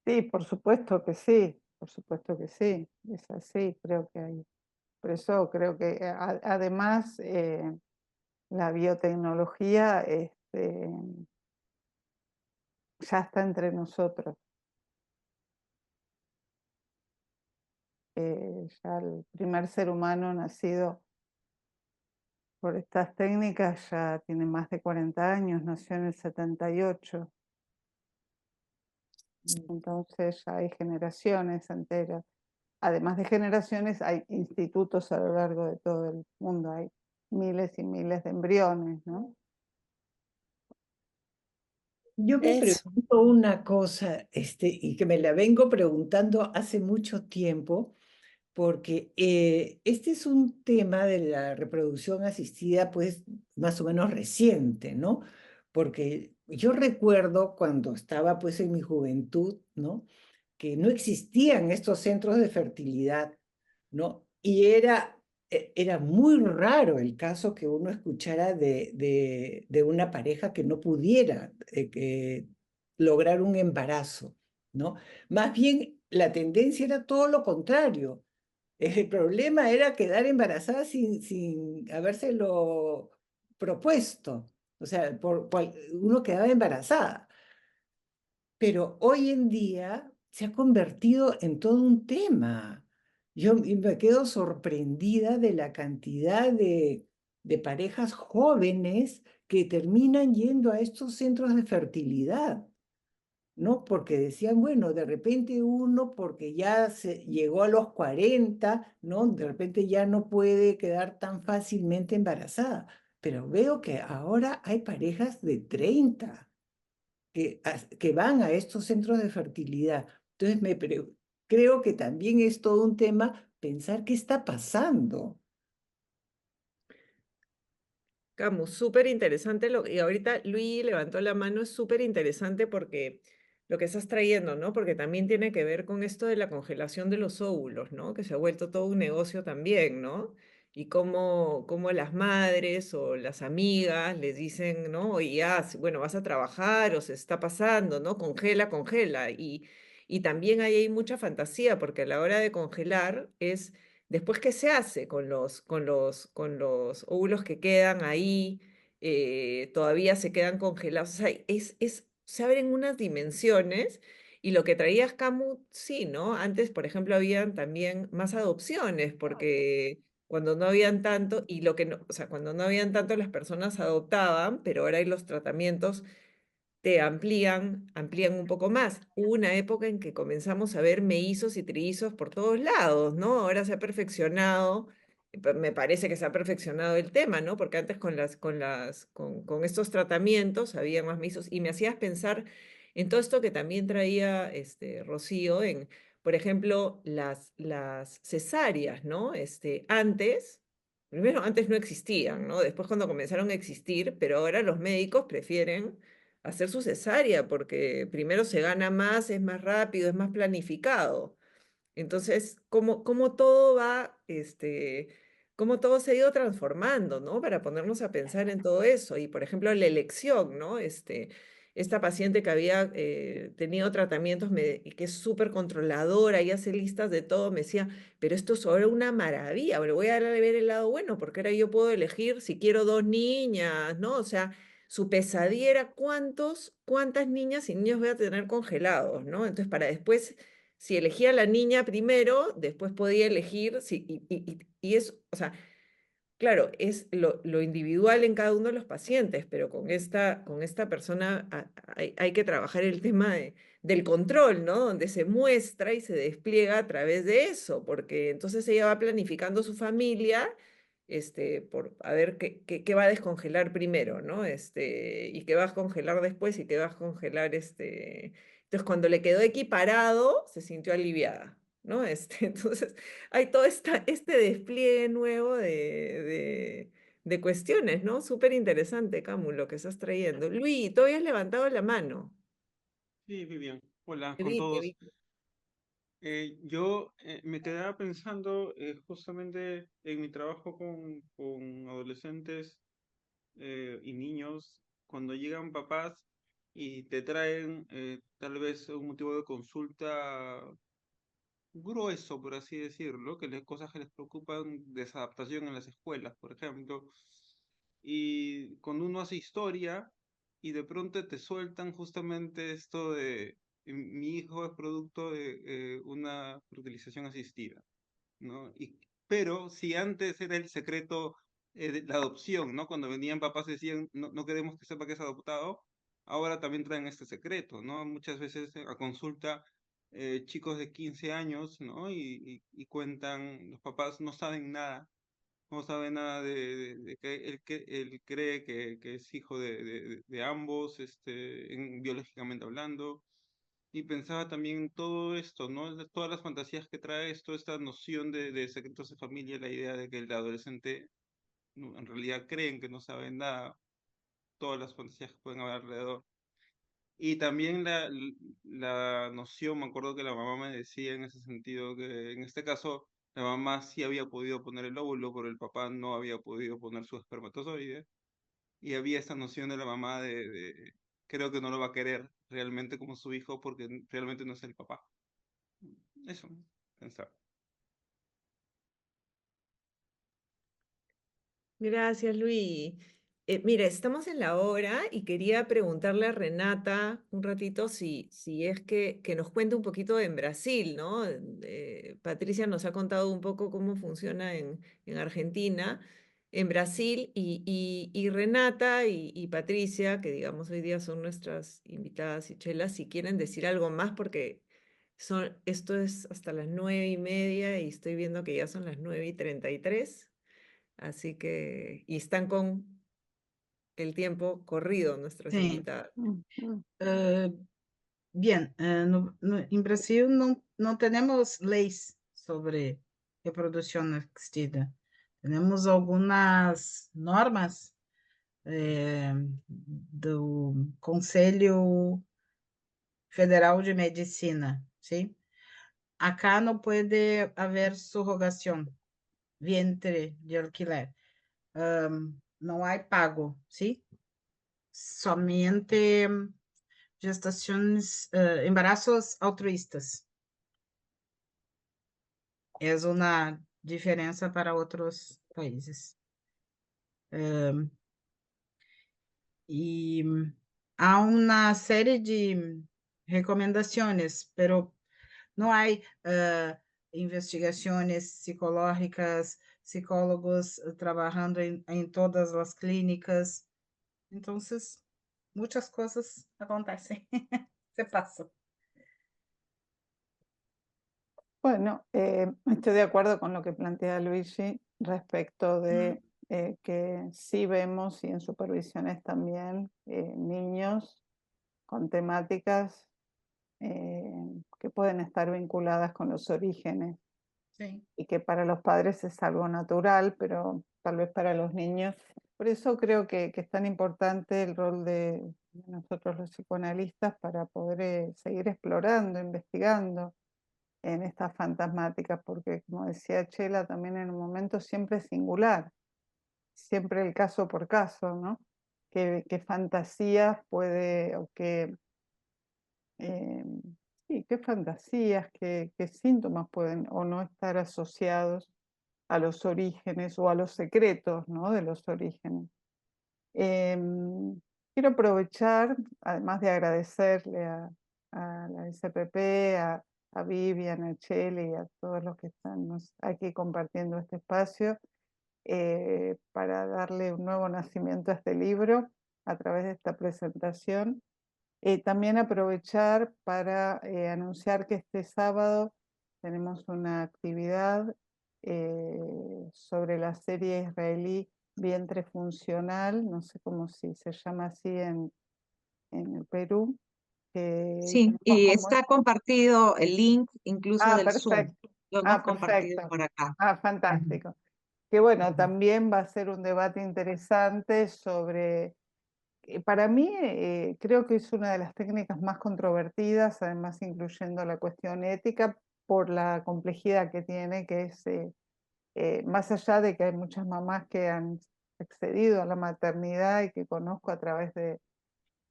Speaker 4: Sí, por supuesto que sí, por supuesto que sí, es así, creo que hay. Por eso creo que además la biotecnología ya está entre nosotros. Ya el primer ser humano nacido por estas técnicas ya tiene más de 40 años, nació en el 78. Entonces ya hay generaciones enteras. Además de generaciones, hay institutos a lo largo de todo el mundo, hay miles y miles de embriones, ¿no?
Speaker 5: Yo me
Speaker 6: Eso.
Speaker 5: pregunto una cosa, y que me la vengo preguntando hace mucho tiempo, porque este es un tema de la reproducción asistida, pues más o menos reciente, ¿no? Porque yo recuerdo cuando estaba pues en mi juventud, ¿no? Que no existían estos centros de fertilidad, ¿no? Y era muy raro el caso que uno escuchara de una pareja que no pudiera lograr un embarazo, ¿no? Más bien la tendencia era todo lo contrario. El problema era quedar embarazada sin habérselo propuesto. O sea, uno quedaba embarazada. Pero hoy en día se ha convertido en todo un tema. Yo me quedo sorprendida de la cantidad de parejas jóvenes que terminan yendo a estos centros de fertilidad, ¿no? Porque decían, bueno, de repente uno, porque ya llegó a los 40, ¿no? De repente ya no puede quedar tan fácilmente embarazada. Pero veo que ahora hay parejas de 30 que van a estos centros de fertilidad. Entonces, creo que también es todo un tema pensar qué está pasando.
Speaker 1: Camus, súper interesante y ahorita Luis levantó la mano, es súper interesante porque lo que estás trayendo, ¿no? Porque también tiene que ver con esto de la congelación de los óvulos, ¿no? Que se ha vuelto todo un negocio también, ¿no? Y cómo las madres o las amigas les dicen, ¿no? Y ya, bueno, vas a trabajar o se está pasando, ¿no? Congela, congela. Y también ahí hay mucha fantasía porque a la hora de congelar es después, ¿qué se hace con los óvulos que quedan ahí? Todavía se quedan congelados. O sea, se abren unas dimensiones y lo que traías, Camu, sí, ¿no? Antes, por ejemplo, habían también más adopciones porque cuando no habían tanto, y lo que no, o sea, cuando no habían tanto las personas adoptaban, pero ahora hay los tratamientos te amplían un poco más. Hubo una época en que comenzamos a ver mellizos y trillizos por todos lados, ¿no? Ahora se ha perfeccionado, me parece que se ha perfeccionado el tema, ¿no? Porque antes con estos tratamientos había más mellizos y me hacías pensar en todo esto que también traía Rocío, por ejemplo, las cesáreas, ¿no? Primero, antes no existían, ¿no? Después cuando comenzaron a existir, pero ahora los médicos prefieren hacer su cesárea, porque primero se gana más, es más rápido, es más planificado. Entonces, cómo todo cómo todo se ha ido transformando, ¿no? Para ponernos a pensar en todo eso. Y, por ejemplo, la elección, ¿no? Esta paciente que había tenido tratamientos y que es súper controladora y hace listas de todo, me decía, pero esto es ahora una maravilla, pero voy a ver el lado bueno, porque ahora yo puedo elegir si quiero 2 niñas, ¿no? O sea, su pesadilla era cuántas niñas y niños voy a tener congelados, ¿no? Entonces, para después si elegía a la niña primero, después podía elegir, y es, o sea, claro, es lo individual en cada uno de los pacientes, pero con esta persona hay que trabajar el tema del control, ¿no? Donde se muestra y se despliega a través de eso, porque entonces ella va planificando su familia, por a ver qué va a descongelar primero, ¿no? Y qué va a congelar después y qué va a congelar, Entonces, cuando le quedó equiparado, se sintió aliviada, ¿no? Entonces, hay todo este despliegue nuevo de cuestiones, ¿no? Súper interesante, Camu, lo que estás trayendo. Luis, tú habías levantado la mano.
Speaker 7: Sí, Vivian. Hola
Speaker 1: Te
Speaker 7: con
Speaker 1: vi, te
Speaker 7: todos.
Speaker 1: vi.
Speaker 7: Yo me quedaba pensando justamente en mi trabajo con adolescentes y niños, cuando llegan papás y te traen tal vez un motivo de consulta grueso, por así decirlo, cosas que les preocupan, desadaptación en las escuelas, por ejemplo, y cuando uno hace historia y de pronto te sueltan justamente esto de mi hijo es producto de una fertilización asistida, ¿no? Pero si antes era el secreto de la adopción, ¿no? Cuando venían papás decían, no, no queremos que sepa que es adoptado, ahora también traen este secreto, ¿no? Muchas veces a consulta chicos de 15 años, ¿no? Y cuentan, los papás no saben nada, no saben nada de que él cree que es hijo de ambos, biológicamente hablando. Y pensaba también en todo esto, ¿no? Todas las fantasías que trae esto, esta noción de secretos de familia, la idea de que el adolescente en realidad creen que no saben nada, todas las fantasías que pueden haber alrededor. Y también la noción, me acuerdo que la mamá me decía en ese sentido, que en este caso la mamá sí había podido poner el óvulo, pero el papá no había podido poner su espermatozoide. Y había esta noción de la mamá creo que no lo va a querer realmente como su hijo porque realmente no es el papá. Eso, pensar.
Speaker 1: Gracias, Luis. Mira, estamos en la hora y quería preguntarle a Renata un ratito si es que nos cuente un poquito en Brasil, ¿no? Patricia nos ha contado un poco cómo funciona en Argentina, en Brasil, y Renata y Patricia, que digamos hoy día son nuestras invitadas y chelas, si quieren decir algo más, porque esto es hasta las 9:30 y estoy viendo que ya son las 9:33, así que, y están con el tiempo corrido nuestras
Speaker 2: Sim.
Speaker 1: invitadas.
Speaker 2: Bien, em Brasil não temos leis sobre reprodução assistida. Temos algumas normas do Conselho Federal de Medicina, sim? Acá não pode haver subrogação, vientre de alquiler. Não há pago, sim? Somente gestações, embarazos altruístas. É uma diferença para outros países. E há uma série de recomendações, pero não há investigações psicológicas, psicólogos trabalhando em todas as clínicas. Então, muitas coisas acontecem. Se passa.
Speaker 4: Bueno, estoy de acuerdo con lo que plantea Luigi respecto de que sí vemos y en supervisiones también niños con temáticas que pueden estar vinculadas con los orígenes
Speaker 2: Sim.
Speaker 4: y que para los padres es algo natural, pero tal vez para los niños. Por eso creo que es tan importante el rol de nosotros los psicoanalistas para poder seguir explorando, investigando en estas fantasmáticas, porque como decía Chela, también en un momento siempre es singular, siempre el caso por caso, ¿no? ¿Qué fantasías puede, o sí, qué fantasías, qué síntomas pueden o no estar asociados a los orígenes o a los secretos, ¿no? De los orígenes. Quiero aprovechar, además de agradecerle a la SPP, a Vivian, a Chele y a todos los que están aquí compartiendo este espacio, para darle un nuevo nacimiento a este libro a través de esta presentación. También aprovechar para anunciar que este sábado tenemos una actividad sobre la serie israelí Vientre Funcional, no sé cómo si se llama así en el Perú.
Speaker 3: Sí, y está compartido el link incluso del Zoom.
Speaker 4: Perfecto.
Speaker 3: Lo hemos compartido
Speaker 4: Perfecto.
Speaker 3: por acá.
Speaker 4: Fantástico. Que bueno,
Speaker 3: Ujú.
Speaker 4: también va a ser un debate interesante sobre, para mí creo que es una de las técnicas más controvertidas, además incluyendo la cuestión ética, por la complejidad que tiene, que es más allá de que hay muchas mamás que han accedido a la maternidad y que conozco a través de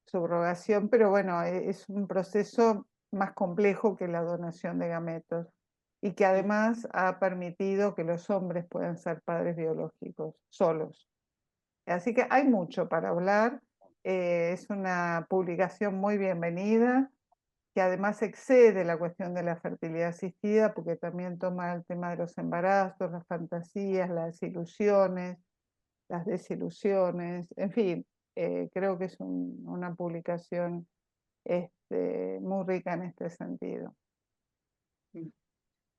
Speaker 4: subrogación, pero bueno, es un proceso más complejo que la donación de gametos y que además ha permitido que los hombres puedan ser padres biológicos solos. Así que hay mucho para hablar, es una publicación muy bienvenida, que además excede la cuestión de la fertilidad asistida, porque también toma el tema de los embarazos, las fantasías, las ilusiones, las desilusiones, en fin, creo que es una publicación muy rica en este sentido.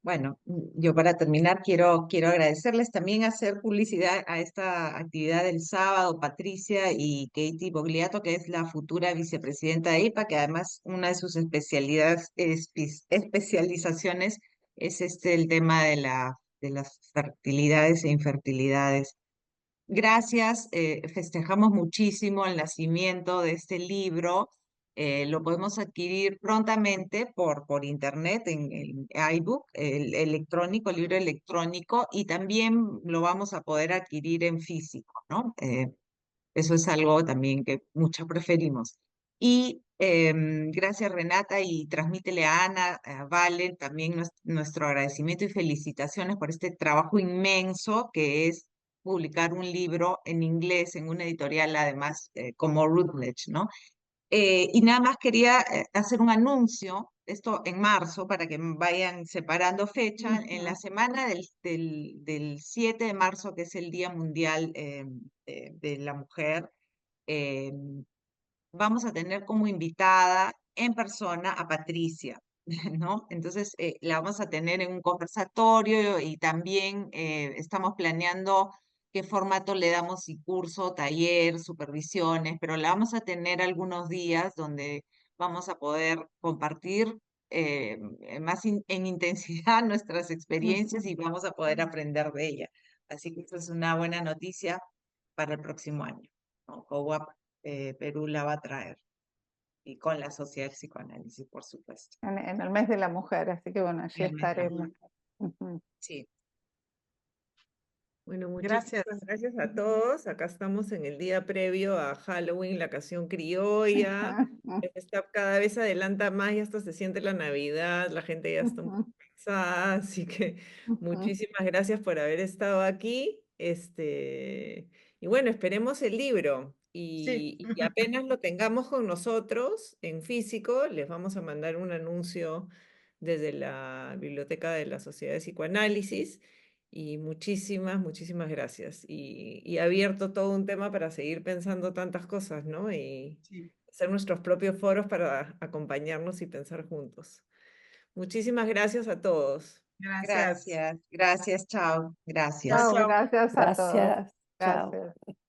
Speaker 3: Bueno, yo para terminar quiero agradecerles también, hacer publicidad a esta actividad del sábado, Patricia y Katie Bogliato, que es la futura vicepresidenta de IPA, que además una de sus especializaciones es el tema de las fertilidades e infertilidades. Gracias, festejamos muchísimo el nacimiento de este libro. Lo podemos adquirir prontamente por internet en el iBook, el electrónico, el libro electrónico, y también lo vamos a poder adquirir en físico, ¿no? Eso es algo también que mucho preferimos. Y gracias, Renata, y transmítele a Ana, a Valen, también nuestro agradecimiento y felicitaciones por este trabajo inmenso que es publicar un libro en inglés en una editorial, además, como Routledge, ¿no? Y nada más quería hacer un anuncio, esto en marzo, para que vayan separando fecha. En la semana del 7 de marzo, que es el Día Mundial de la Mujer, eh, vamos a tener como invitada en persona a Patricia, ¿no? Entonces, la vamos a tener en un conversatorio y también estamos planeando qué formato le damos, si curso, taller, supervisiones, pero la vamos a tener algunos días donde vamos a poder compartir más en intensidad nuestras experiencias y vamos a poder aprender de ella. Así que esta es una buena noticia para el próximo año, ¿no? COWAP Perú la va a traer, y con la Sociedad del Psicoanálisis, por supuesto.
Speaker 4: En el mes de la mujer, así que bueno, allí
Speaker 3: En el mes de la
Speaker 4: estaremos. Ujú.
Speaker 3: Sí.
Speaker 1: Bueno,
Speaker 2: Gracias.
Speaker 1: muchísimas gracias a todos. Acá estamos en el día previo a Halloween, la canción criolla. Está, cada vez se adelanta más y hasta se siente la Navidad, la gente ya está un poco cansada, así que muchísimas gracias por haber estado aquí. Y bueno, esperemos el libro
Speaker 2: Sí.
Speaker 1: y apenas lo tengamos con nosotros en físico, les vamos a mandar un anuncio desde la Biblioteca de la Sociedad de Psicoanálisis. Y muchísimas gracias. Y abierto todo un tema para seguir pensando tantas cosas, ¿no? Y
Speaker 2: Sí.
Speaker 1: hacer nuestros propios foros para acompañarnos y pensar juntos. Muchísimas gracias a todos.
Speaker 2: Gracias.
Speaker 3: Gracias, gracias, chao,
Speaker 2: Chao,
Speaker 3: gracias.
Speaker 4: Chao,
Speaker 2: chao.
Speaker 4: gracias a todos.
Speaker 5: Gracias. Chao.
Speaker 4: Gracias.